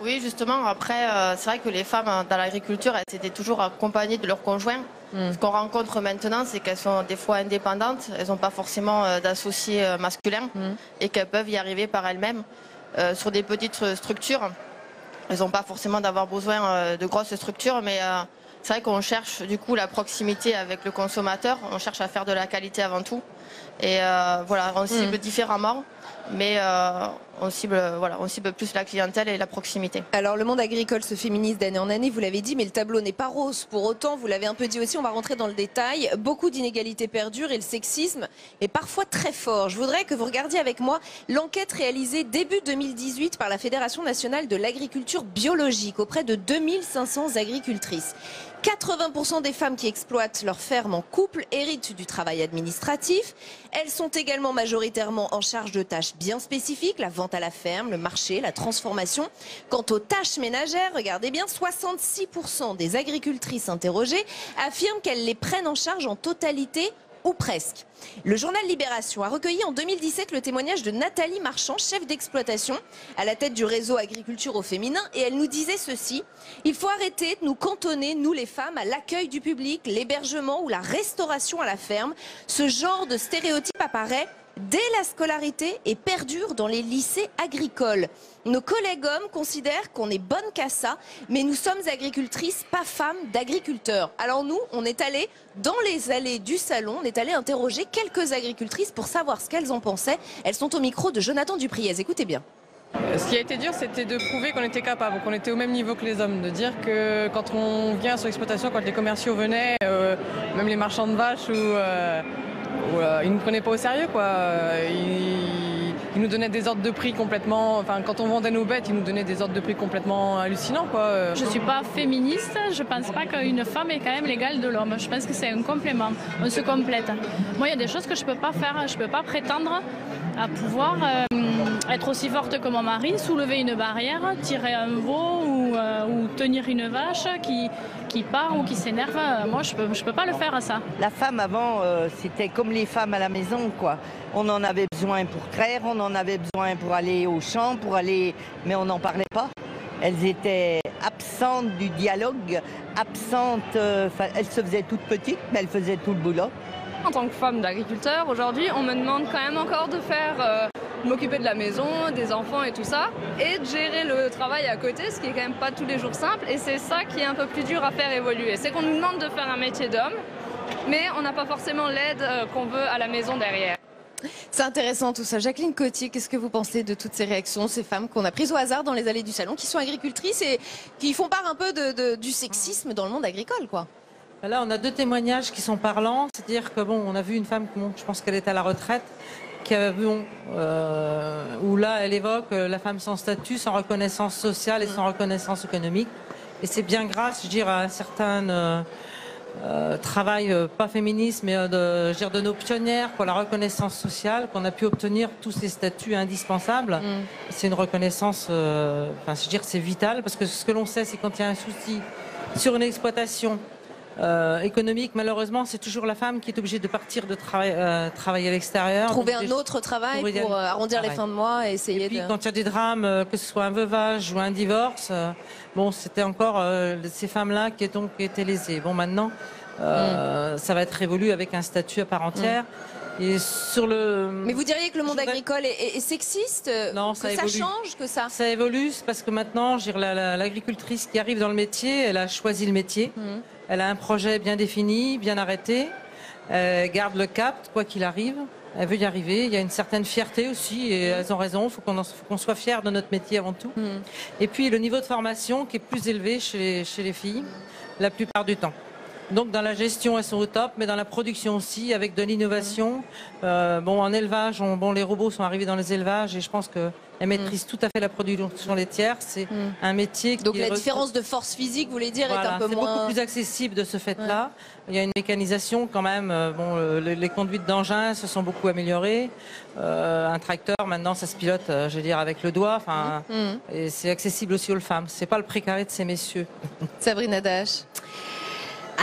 Oui, justement, après, c'est vrai que les femmes dans l'agriculture, elles étaient toujours accompagnées de leurs conjoints. Ce qu'on rencontre maintenant, c'est qu'elles sont des fois indépendantes, elles n'ont pas forcément d'associés masculins et qu'elles peuvent y arriver par elles-mêmes. Sur des petites structures, elles n'ont pas forcément d'avoir besoin de grosses structures, mais c'est vrai qu'on cherche du coup la proximité avec le consommateur, on cherche à faire de la qualité avant tout. Et voilà, on cible différemment, mais on cible plus la clientèle et la proximité. Alors le monde agricole se féminise d'année en année, vous l'avez dit, mais le tableau n'est pas rose. Pour autant, vous l'avez un peu dit aussi, on va rentrer dans le détail. Beaucoup d'inégalités perdurent et le sexisme est parfois très fort. Je voudrais que vous regardiez avec moi l'enquête réalisée début 2018 par la Fédération nationale de l'agriculture biologique auprès de 2500 agricultrices. 80% des femmes qui exploitent leur ferme en couple héritent du travail administratif. Elles sont également majoritairement en charge de tâches bien spécifiques, la vente à la ferme, le marché, la transformation. Quant aux tâches ménagères, regardez bien, 66% des agricultrices interrogées affirment qu'elles les prennent en charge en totalité ou presque. Le journal Libération a recueilli en 2017 le témoignage de Nathalie Marchand, chef d'exploitation à la tête du réseau Agriculture au féminin, et elle nous disait ceci: il faut arrêter de nous cantonner, nous les femmes, à l'accueil du public, l'hébergement ou la restauration à la ferme. Ce genre de stéréotype apparaît dès la scolarité et perdure dans les lycées agricoles. Nos collègues hommes considèrent qu'on est bonne qu'à ça, mais nous sommes agricultrices, pas femmes d'agriculteurs. Alors nous, on est allés dans les allées du salon, on est allés interroger quelques agricultrices pour savoir ce qu'elles en pensaient. Elles sont au micro de Jonathan Dupriez. Écoutez bien. Ce qui a été dur, c'était de prouver qu'on était capable, qu'on était au même niveau que les hommes, de dire que quand on vient sur l'exploitation, quand les commerciaux venaient, même les marchands de vaches, ils ne nous prenaient pas au sérieux, quoi. Ils nous donnaient des ordres de prix complètement... Enfin, quand on vendait nos bêtes, ils nous donnaient des ordres de prix complètement hallucinants, quoi. Je ne suis pas féministe, je ne pense pas qu'une femme est quand même l'égale de l'homme. Je pense que c'est un complément, on se complète. Moi, il y a des choses que je ne peux pas faire, je ne peux pas prétendre à pouvoir être aussi forte que mon mari, soulever une barrière, tirer un veau ou ou tenir une vache qui part ou qui s'énerve. Moi, je peux pas le faire, ça. La femme, avant, c'était comme les femmes à la maison, quoi. On en avait besoin pour traire, on en avait besoin pour aller au champ, mais on n'en parlait pas. Elles étaient absentes du dialogue, absentes, elles se faisaient toutes petites, mais elles faisaient tout le boulot. En tant que femme d'agriculteur, aujourd'hui, on me demande quand même encore de faire, m'occuper de la maison, des enfants et tout ça, et de gérer le travail à côté, ce qui est quand même pas tous les jours simple, et c'est ça qui est un peu plus dur à faire évoluer. C'est qu'on nous demande de faire un métier d'homme, mais on n'a pas forcément l'aide qu'on veut à la maison derrière. C'est intéressant tout ça. Jacqueline Cotier, qu'est-ce que vous pensez de toutes ces réactions, ces femmes qu'on a prises au hasard dans les allées du salon, qui sont agricultrices et qui font part un peu du sexisme dans le monde agricole, quoi? Là, on a 2 témoignages qui sont parlants. C'est-à-dire que on a vu une femme, je pense qu'elle est à la retraite, où là, elle évoque la femme sans statut, sans reconnaissance sociale et sans reconnaissance économique. Et c'est bien grâce, je dirais, à un certain travail, pas féministe, mais de nos pionnières pour la reconnaissance sociale, qu'on a pu obtenir tous ces statuts indispensables. C'est une reconnaissance, c'est vital, parce que ce que l'on sait, c'est quand il y a un souci sur une exploitation économique, malheureusement, c'est toujours la femme qui est obligée de partir de travailler à l'extérieur. Trouver un autre travail pour arrondir les fins de mois et essayer de... Quand il y a des drames, que ce soit un veuvage ou un divorce, c'était encore ces femmes-là qui étaient lésées. Bon, maintenant, ça va être révolu avec un statut à part entière. Et sur Mais vous diriez que le monde agricole est sexiste? Non, ça change, que ça... Ça évolue, parce que maintenant, l'agricultrice qui arrive dans le métier, elle a choisi le métier. Elle a un projet bien défini, bien arrêté. Elle garde le cap, quoi qu'il arrive. Elle veut y arriver. Il y a une certaine fierté aussi, et elles ont raison. Il faut qu'on soit fiers de notre métier avant tout. Et puis le niveau de formation qui est plus élevé chez les filles, la plupart du temps. Donc dans la gestion, elles sont au top, mais dans la production aussi, avec de l'innovation. En élevage, les robots sont arrivés dans les élevages, et je pense qu'elles maîtrisent tout à fait la production laitière. C'est un métier qui... Donc la différence de force physique, vous voulez dire, est un peu moins... C'est beaucoup plus accessible de ce fait-là. Il y a une mécanisation quand même. Les conduites d'engins se sont beaucoup améliorées. Un tracteur, maintenant, ça se pilote, avec le doigt. Et c'est accessible aussi aux femmes. C'est pas le précaré de ces messieurs. Sabrina Dash.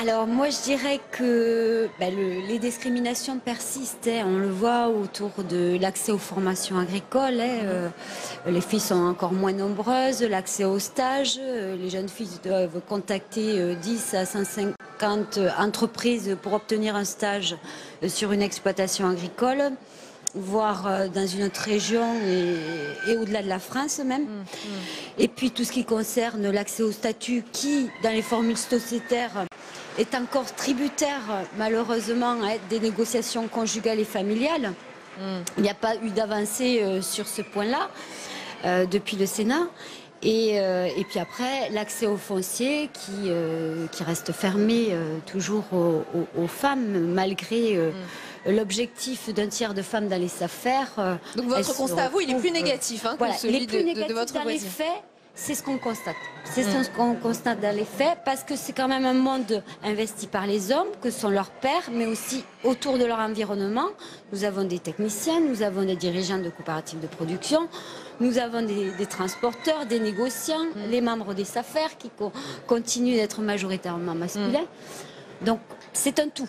Alors moi je dirais que les discriminations persistent, on le voit autour de l'accès aux formations agricoles, les filles sont encore moins nombreuses, l'accès aux stages, les jeunes filles doivent contacter 10 à 150 entreprises pour obtenir un stage sur une exploitation agricole, voire dans une autre région et au-delà de la France même. Et puis tout ce qui concerne l'accès au statut qui, dans les formules sociétaires, est encore tributaire, malheureusement, des négociations conjugales et familiales. Il n'y a pas eu d'avancée sur ce point-là depuis le Sénat. Et puis après, l'accès au foncier qui reste fermé toujours aux femmes, malgré l'objectif d'un tiers de femmes dans les SAFER. Donc votre constat à vous, il est plus négatif que celui de votre voisine. C'est ce qu'on constate. C'est ce qu'on constate dans les faits, parce que c'est quand même un monde investi par les hommes, que sont leurs pères, mais aussi autour de leur environnement. Nous avons des techniciens, nous avons des dirigeants de coopératives de production, nous avons des transporteurs, des négociants, les membres des SAFER qui continuent d'être majoritairement masculins. Donc c'est un tout.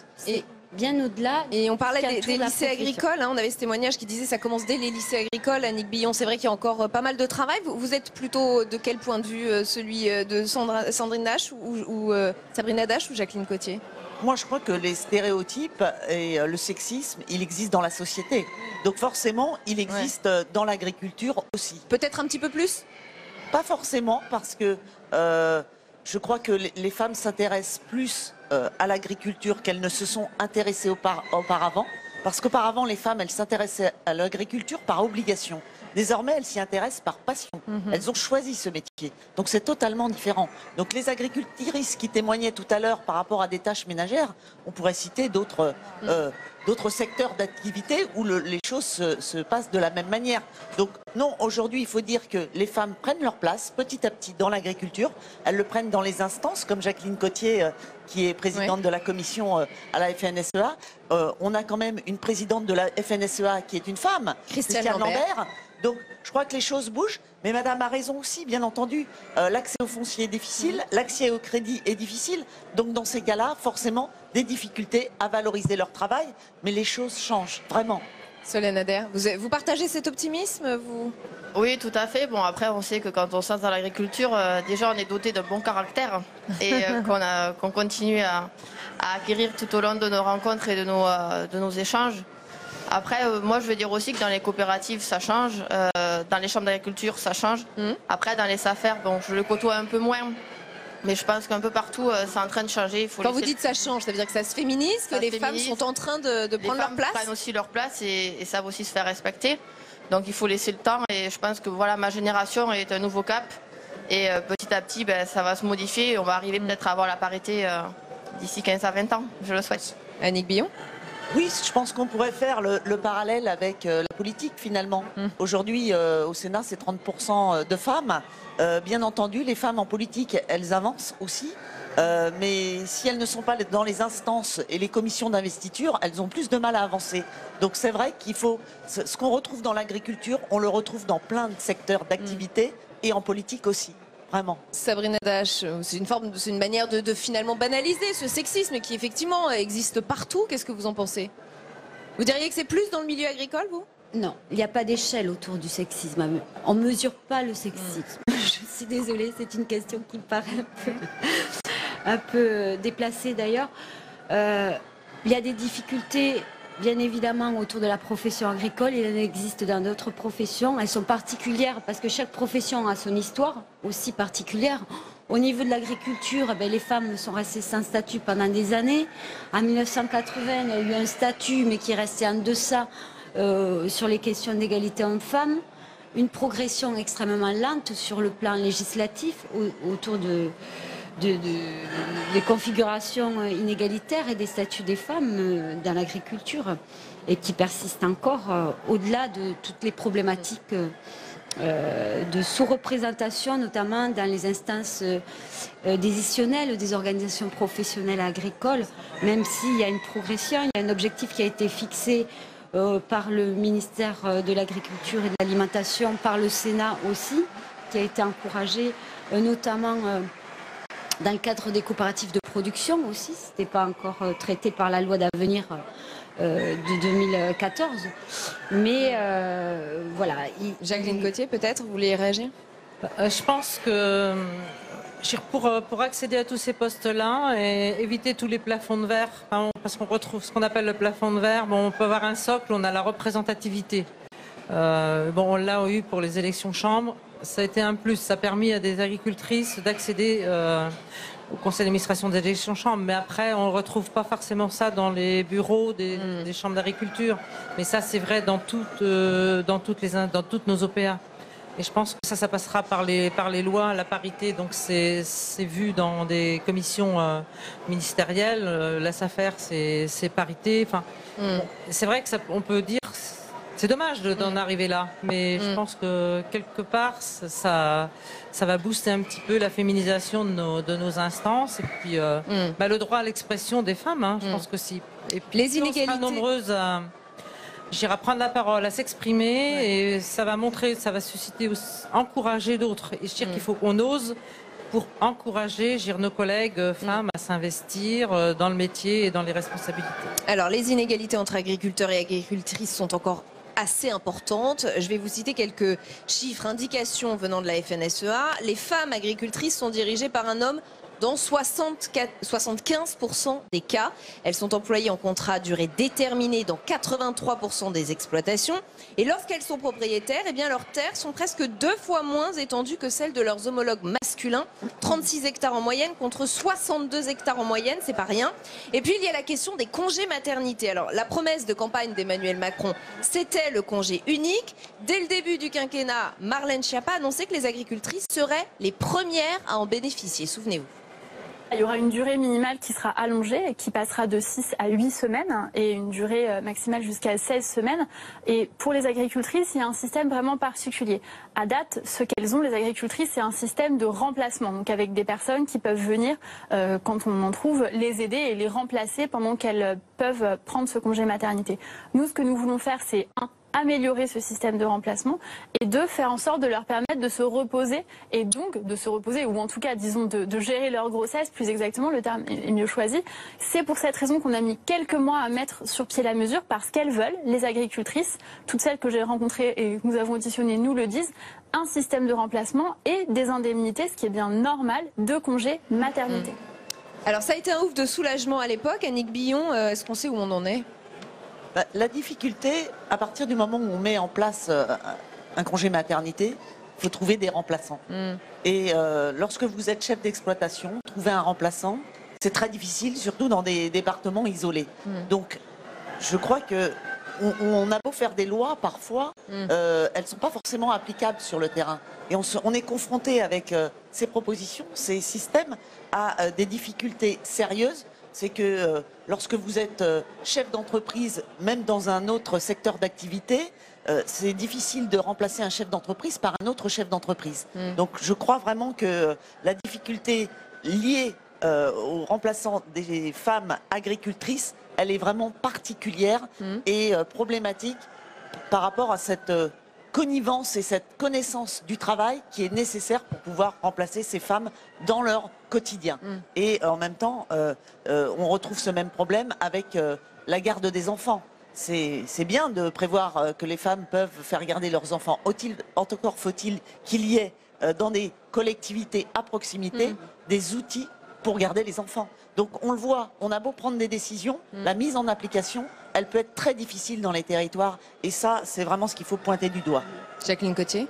Bien au-delà. Et on parlait des lycées agricoles, on avait ce témoignage qui disait que ça commence dès les lycées agricoles. Annick Billon, c'est vrai qu'il y a encore pas mal de travail. Vous êtes plutôt de quel point de vue, celui de Sandrine Dash ou Sabrina Dash ou Jacqueline Cotier? Moi, je crois que les stéréotypes et le sexisme, il existe dans la société. Donc forcément, il existe dans l'agriculture aussi. Peut-être un petit peu plus? Pas forcément, parce que je crois que les femmes s'intéressent plus à l'agriculture qu'elles ne se sont intéressées auparavant. Parce qu'auparavant, les femmes, elles s'intéressaient à l'agriculture par obligation. Désormais, elles s'y intéressent par passion. Elles ont choisi ce métier. Donc c'est totalement différent. Donc les agricultrices qui témoignaient tout à l'heure par rapport à des tâches ménagères, on pourrait citer d'autres secteurs d'activité où les choses se passent de la même manière. Donc non, aujourd'hui, il faut dire que les femmes prennent leur place petit à petit dans l'agriculture. Elles le prennent dans les instances, comme Jacqueline Cotier, qui est présidente de la commission à la FNSEA. On a quand même une présidente de la FNSEA qui est une femme, Christiane Lambert. Donc je crois que les choses bougent. Mais madame a raison aussi, bien entendu. L'accès au foncier est difficile, l'accès au crédit est difficile. Donc dans ces cas-là, forcément, des difficultés à valoriser leur travail. Mais les choses changent, vraiment. Solène Adair, vous partagez cet optimisme vous? Oui, tout à fait. Bon, après, on sait que quand on s'insère dans l'agriculture, déjà, on est doté d'un bon caractère et qu'on continue à acquérir tout au long de nos rencontres et de nos échanges. Après, moi, je veux dire aussi que dans les coopératives, ça change. Dans les chambres d'agriculture, ça change. Après, dans les SAFER, bon, je le côtoie un peu moins. Mais je pense qu'un peu partout, c'est en train de changer. Quand vous dites ça change, ça veut dire que ça se féminise, que les femmes sont en train de prendre leur place? Les femmes prennent aussi leur place et savent aussi se faire respecter. Donc il faut laisser le temps et je pense que voilà, ma génération est un nouveau cap. Et petit à petit, ça va se modifier et on va arriver peut-être à avoir la parité d'ici 15 à 20 ans. Je le souhaite. Annick Billon? Oui, je pense qu'on pourrait faire le parallèle avec la politique finalement. Aujourd'hui, au Sénat, c'est 30% de femmes. Bien entendu, les femmes en politique, elles avancent aussi. Mais si elles ne sont pas dans les instances et les commissions d'investiture, elles ont plus de mal à avancer. Donc c'est vrai qu'il faut... Ce qu'on retrouve dans l'agriculture, on le retrouve dans plein de secteurs d'activité et en politique aussi. Vraiment. Sabrina Dash, c'est une manière de finalement banaliser ce sexisme qui effectivement existe partout. Qu'est-ce que vous en pensez? Vous diriez que c'est plus dans le milieu agricole, vous? Non, il n'y a pas d'échelle autour du sexisme. On ne mesure pas le sexisme. Je suis désolée, c'est une question qui me paraît un peu déplacée d'ailleurs. Il y a des difficultés, bien évidemment, autour de la profession agricole. Il en existe dans d'autres professions. Elles sont particulières parce que chaque profession a son histoire aussi particulière. Au niveau de l'agriculture, les femmes sont restées sans statut pendant des années. En 1980, il y a eu un statut, mais qui restait en deçà sur les questions d'égalité hommes-femmes. Une progression extrêmement lente sur le plan législatif autour des configurations inégalitaires et des statuts des femmes dans l'agriculture et qui persistent encore au-delà de toutes les problématiques de sous-représentation, notamment dans les instances décisionnelles des organisations professionnelles agricoles, même s'il y a une progression, il y a un objectif qui a été fixé par le ministère de l'Agriculture et de l'Alimentation, par le Sénat aussi, qui a été encouragé notamment dans le cadre des coopératives de production aussi. Ce n'était pas encore traité par la loi d'avenir de 2014. Mais voilà. Jacqueline Gauthier, peut-être, vous voulez réagir? Je pense que pour accéder à tous ces postes-là et éviter tous les plafonds de verre, parce qu'on retrouve ce qu'on appelle le plafond de verre, on peut avoir un socle, on a la représentativité. On l'a eu pour les élections chambres, ça a été un plus, ça a permis à des agricultrices d'accéder au conseil d'administration des élections chambres, mais après on ne retrouve pas forcément ça dans les bureaux des chambres d'agriculture. Mais ça c'est vrai dans toutes nos OPA. Et je pense que ça passera par les lois, la parité. Donc c'est vu dans des commissions ministérielles. La SAFER, c'est parité. Enfin, c'est vrai que on peut dire, c'est dommage d'en arriver là. Mais je pense que quelque part, ça va booster un petit peu la féminisation de nos instances. Et puis le droit à l'expression des femmes, je pense que si. Et puis, les inégalités. On sera nombreuses à prendre la parole, à s'exprimer, et ça va montrer, ça va susciter, encourager d'autres. Et je dirais qu'il faut qu'on ose pour encourager nos collègues femmes à s'investir dans le métier et dans les responsabilités. Alors, les inégalités entre agriculteurs et agricultrices sont encore assez importantes. Je vais vous citer quelques chiffres, indications venant de la FNSEA. Les femmes agricultrices sont dirigées par un homme dans 75% des cas. Elles sont employées en contrat à durée déterminée dans 83% des exploitations. Et lorsqu'elles sont propriétaires, leurs terres sont presque 2 fois moins étendues que celles de leurs homologues masculins. 36 hectares en moyenne contre 62 hectares en moyenne, c'est pas rien. Et puis il y a la question des congés maternité. Alors la promesse de campagne d'Emmanuel Macron, c'était le congé unique. Dès le début du quinquennat, Marlène Schiappa annonçait que les agricultrices seraient les premières à en bénéficier. Souvenez-vous. Il y aura une durée minimale qui sera allongée et qui passera de 6 à 8 semaines et une durée maximale jusqu'à 16 semaines. Et pour les agricultrices, il y a un système vraiment particulier. À date, ce qu'elles ont, les agricultrices, c'est un système de remplacement. Donc avec des personnes qui peuvent venir, quand on en trouve, les aider et les remplacer pendant qu'elles peuvent prendre ce congé maternité. Nous, ce que nous voulons faire, c'est améliorer ce système de remplacement et de faire en sorte de leur permettre de se reposer et donc de se reposer ou en tout cas disons de gérer leur grossesse, plus exactement, le terme est mieux choisi. C'est pour cette raison qu'on a mis quelques mois à mettre sur pied la mesure parce qu'elles veulent, les agricultrices, toutes celles que j'ai rencontrées et que nous avons auditionnées nous le disent, un système de remplacement et des indemnités, ce qui est bien normal, de congé maternité. Alors ça a été un ouf de soulagement à l'époque. Annick Billon, est-ce qu'on sait où on en est? La difficulté, à partir du moment où on met en place un congé maternité, il faut trouver des remplaçants. Et lorsque vous êtes chef d'exploitation, trouver un remplaçant, c'est très difficile, surtout dans des départements isolés. Donc, je crois que on a beau faire des lois, parfois, elles ne sont pas forcément applicables sur le terrain. Et on est confronté avec ces propositions, ces systèmes, à des difficultés sérieuses. C'est que lorsque vous êtes chef d'entreprise, même dans un autre secteur d'activité, c'est difficile de remplacer un chef d'entreprise par un autre chef d'entreprise. Donc je crois vraiment que la difficulté liée au remplaçant des femmes agricultrices, elle est vraiment particulière et problématique par rapport à cette connivence et cette connaissance du travail qui est nécessaire pour pouvoir remplacer ces femmes dans leur quotidien. Et en même temps, on retrouve ce même problème avec la garde des enfants. C'est bien de prévoir que les femmes peuvent faire garder leurs enfants. Encore faut-il qu'il y ait dans des collectivités à proximité des outils pour garder les enfants. Donc on le voit, on a beau prendre des décisions, la mise en application, elle peut être très difficile dans les territoires. Et ça, c'est vraiment ce qu'il faut pointer du doigt. Jacqueline Cotier.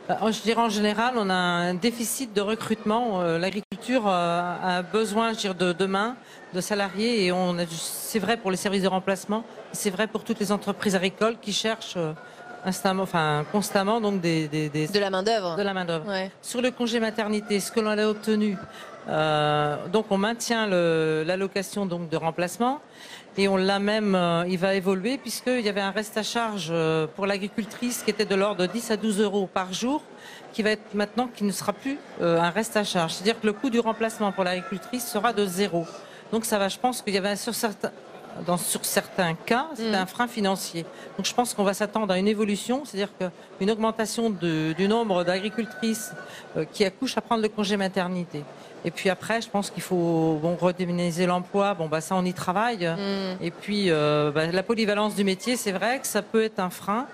Je dirais en général, on a un déficit de recrutement. L'agriculture a besoin, de main, de salariés. Et c'est vrai pour les services de remplacement, c'est vrai pour toutes les entreprises agricoles qui cherchent constamment donc de la main-d'œuvre. Ouais. Sur le congé maternité, ce que l'on a obtenu, donc on maintient l'allocation donc de remplacement. Et on l'a même, il va évoluer puisqu'il y avait un reste à charge pour l'agricultrice qui était de l'ordre de 10 à 12 euros par jour, qui va être maintenant, qui ne sera plus un reste à charge. C'est-à-dire que le coût du remplacement pour l'agricultrice sera de 0. Donc ça va, je pense qu'il y avait sur certains cas, c'était un frein financier. Donc je pense qu'on va s'attendre à une évolution, c'est-à-dire qu'une augmentation du nombre d'agricultrices qui accouchent à prendre le congé maternité. Et puis après, je pense qu'il faut redynamiser l'emploi. Ça, on y travaille. Et puis, la polyvalence du métier, c'est vrai que ça peut être un frein.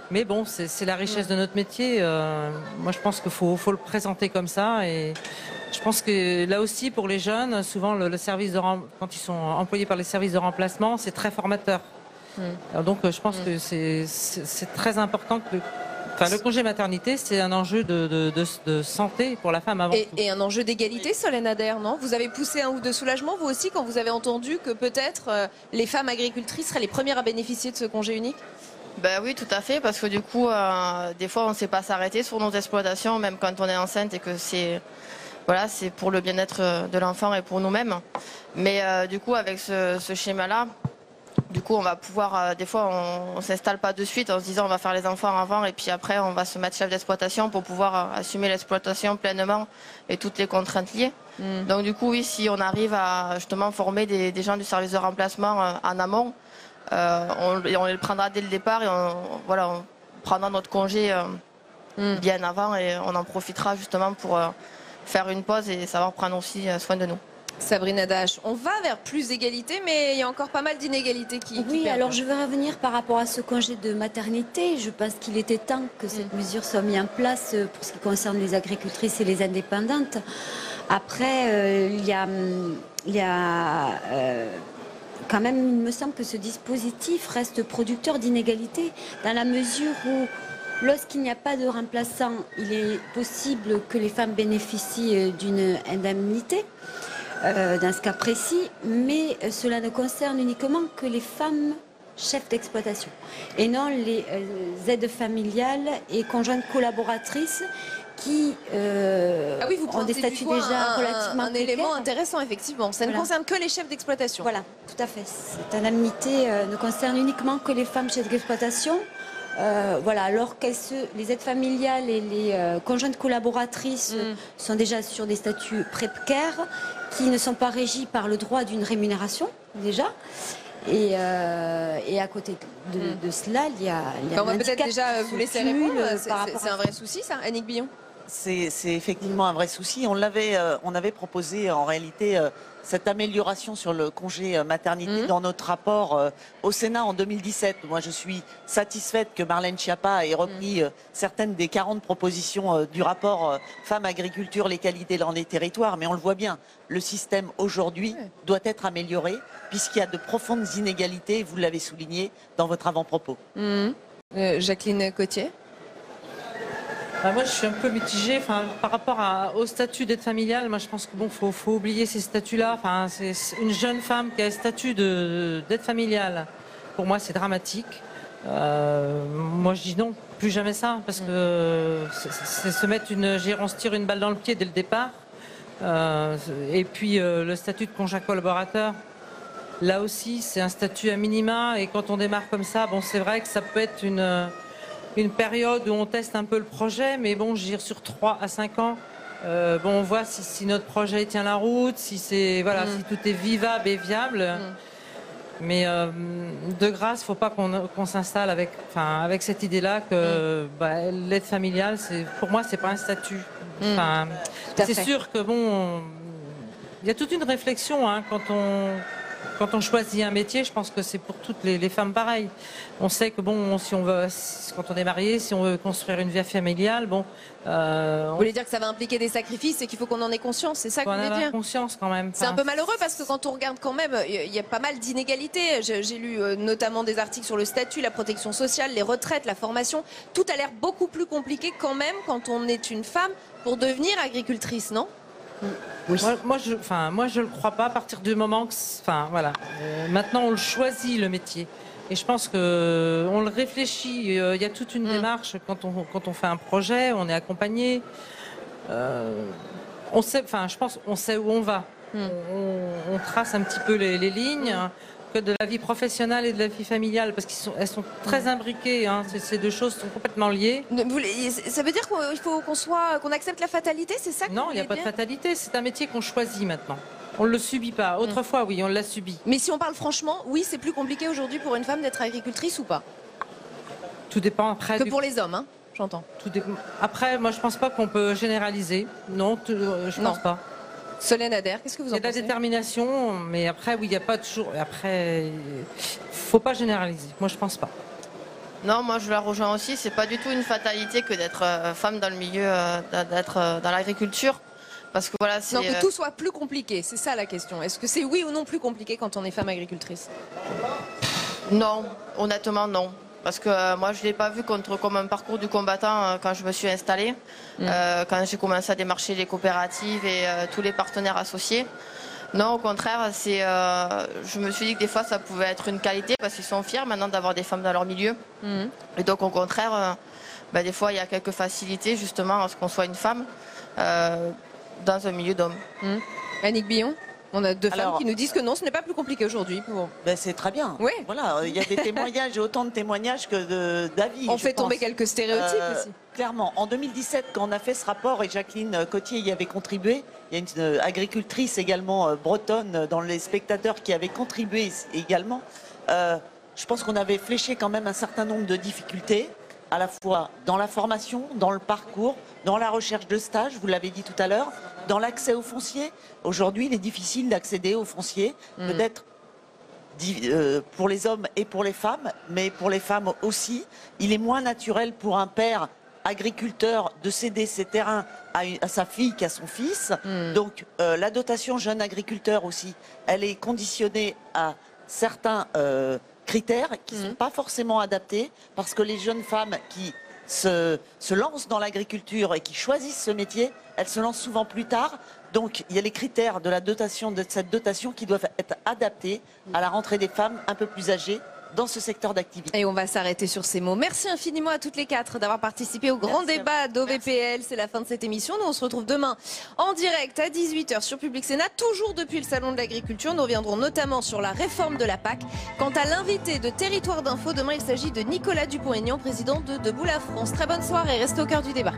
Mais bon, c'est la richesse de notre métier. Moi, je pense qu'il faut le présenter comme ça. Et je pense que là aussi, pour les jeunes, souvent, quand ils sont employés par les services de remplacement, c'est très formateur. Alors donc, je pense que c'est très important que le congé maternité, c'est un enjeu de santé pour la femme avant tout. Et un enjeu d'égalité, Solène Adair, non? Vous avez poussé un ouf de soulagement, vous aussi, quand vous avez entendu que peut-être les femmes agricultrices seraient les premières à bénéficier de ce congé unique? Ben oui, tout à fait, parce que du coup, des fois, on ne sait pas s'arrêter sur nos exploitations, même quand on est enceinte et que c'est pour le bien-être de l'enfant et pour nous-mêmes. Mais du coup, avec ce schéma-là, du coup, on va pouvoir, des fois, on s'installe pas de suite en se disant on va faire les enfants avant et puis après on va se mettre chef d'exploitation pour pouvoir assumer l'exploitation pleinement et toutes les contraintes liées. Donc du coup, oui, si on arrive à justement former des gens du service de remplacement en amont, on les prendra dès le départ et on prendra notre congé bien avant et on en profitera justement pour faire une pause et savoir prendre aussi soin de nous. Sabrina Dache, on va vers plus d'égalité, mais il y a encore pas mal d'inégalités qui Oui, alors je veux revenir par rapport à ce congé de maternité. Je pense qu'il était temps que cette mesure soit mise en place pour ce qui concerne les agricultrices et les indépendantes. Après, il y a quand même, il me semble que ce dispositif reste producteur d'inégalités dans la mesure où lorsqu'il n'y a pas de remplaçant, il est possible que les femmes bénéficient d'une indemnité. Dans ce cas précis, mais cela ne concerne uniquement que les femmes chefs d'exploitation et non les aides familiales et conjointes collaboratrices qui vous ont des statuts déjà relativement un élément intéressant, effectivement. Ça ne concerne que les chefs d'exploitation. Voilà, tout à fait. Cette indemnité ne concerne uniquement que les femmes chefs d'exploitation. Alors que les aides familiales et les conjointes collaboratrices sont déjà sur des statuts précaires qui ne sont pas régis par le droit d'une rémunération, déjà. Et à côté de cela, il y a on va peut-être déjà vous laisser répondre. C'est un vrai souci, ça, Annick Billon? C'est effectivement un vrai souci. On avait proposé en réalité cette amélioration sur le congé maternité dans notre rapport au Sénat en 2017. Moi, je suis satisfaite que Marlène Schiappa ait repris certaines des 40 propositions du rapport Femmes, Agriculture, les qualités dans les territoires. Mais on le voit bien, le système aujourd'hui doit être amélioré puisqu'il y a de profondes inégalités, vous l'avez souligné dans votre avant-propos. Jacqueline Cottier. Moi, je suis un peu mitigée par rapport au statut d'aide familiale. Moi, je pense que faut oublier ces statuts-là. C'est une jeune femme qui a un statut d'aide familiale. Pour moi, c'est dramatique. Moi, je dis non, plus jamais ça, parce que c'est se mettre on se tire une balle dans le pied dès le départ. Et puis, le statut de conjoint collaborateur. Là aussi, c'est un statut à minima. Et quand on démarre comme ça, c'est vrai que ça peut être une période où on teste un peu le projet, mais bon, je veux dire, sur 3 à 5 ans, on voit si notre projet tient la route, si si tout est vivable et viable. Mais de grâce, faut pas qu'on s'installe avec cette idée-là que l'aide familiale, pour moi, c'est pas un statut. C'est sûr que il y a toute une réflexion quand on choisit un métier. Je pense que c'est pour toutes les femmes pareil. On sait que quand on est marié, si on veut construire une vie familiale, vous voulez dire que ça va impliquer des sacrifices et qu'il faut qu'on en ait conscience, c'est ça que vous voulez dire? Conscience quand même. C'est un peu malheureux parce que quand on regarde quand même, il y a pas mal d'inégalités. J'ai lu notamment des articles sur le statut, la protection sociale, les retraites, la formation. Tout a l'air beaucoup plus compliqué quand même quand on est une femme pour devenir agricultrice, non? Oui. Moi, je le crois pas à partir du moment que, maintenant on le choisit le métier. Et je pense que on le réfléchit. Il y a toute une démarche quand on fait un projet, on est accompagné. On sait, je pense, on sait où on va. On trace un petit peu les lignes. Que de la vie professionnelle et de la vie familiale, parce qu'elles sont très imbriquées. Ces deux choses sont complètement liées. Ça veut dire qu'il faut qu'on accepte la fatalité, c'est ça que Non, il n'y a pas de fatalité. C'est un métier qu'on choisit maintenant. On ne le subit pas. Autrefois, oui, on l'a subi. Mais si on parle franchement, oui, c'est plus compliqué aujourd'hui pour une femme d'être agricultrice ou pas? Tout dépend après. Que pour les hommes, j'entends. Après, moi, je pense pas qu'on peut généraliser. Non, je pense pas. Solène Adair, qu'est-ce que vous en pensez? Il y a de la détermination, mais après, oui, il n'y a pas toujours. Après, faut pas généraliser. Moi, je pense pas. Non, moi, je la rejoins aussi. C'est pas du tout une fatalité que d'être femme dans le milieu, d'être dans l'agriculture. Parce que voilà, non, que tout soit plus compliqué, c'est ça la question. Est-ce que c'est oui ou non plus compliqué quand on est femme agricultrice? Non, honnêtement, non. Parce que moi, je ne l'ai pas vu comme un parcours du combattant quand je me suis installée, quand j'ai commencé à démarcher les coopératives et tous les partenaires associés. Non, au contraire, je me suis dit que des fois, ça pouvait être une qualité parce qu'ils sont fiers maintenant d'avoir des femmes dans leur milieu. Et donc, au contraire, des fois, il y a quelques facilités justement à ce qu'on soit une femme dans un milieu d'hommes. Annick Billon? On a deux femmes qui nous disent que non, ce n'est pas plus compliqué aujourd'hui. C'est très bien. Oui. Voilà, il y a des témoignages, autant de témoignages que d'avis. On fait tomber quelques stéréotypes aussi. Clairement. En 2017, quand on a fait ce rapport, et Jacqueline Cottier y avait contribué, il y a une agricultrice également bretonne dans les spectateurs qui avait contribué également. Je pense qu'on avait fléché quand même un certain nombre de difficultés, à la fois dans la formation, dans le parcours, dans la recherche de stage, vous l'avez dit tout à l'heure, dans l'accès au foncier. Aujourd'hui, il est difficile d'accéder au foncier, peut-être pour les hommes et pour les femmes, mais pour les femmes aussi. Il est moins naturel pour un père agriculteur de céder ses terrains à sa fille qu'à son fils. Donc la dotation jeune agriculteur aussi, elle est conditionnée à certains critères qui ne sont pas forcément adaptés, parce que les jeunes femmes qui se lancent dans l'agriculture et qui choisissent ce métier, elles se lancent souvent plus tard. Donc il y a les critères de cette dotation qui doivent être adaptés à la rentrée des femmes un peu plus âgées dans ce secteur d'activité. Et on va s'arrêter sur ces mots. Merci infiniment à toutes les quatre d'avoir participé au grand débat d'OVPL. C'est la fin de cette émission. Nous, on se retrouve demain en direct à 18h sur Public Sénat, toujours depuis le Salon de l'Agriculture. Nous reviendrons notamment sur la réforme de la PAC. Quant à l'invité de Territoire d'Info, demain, il s'agit de Nicolas Dupont-Aignan, président de Debout la France. Très bonne soirée, restez au cœur du débat.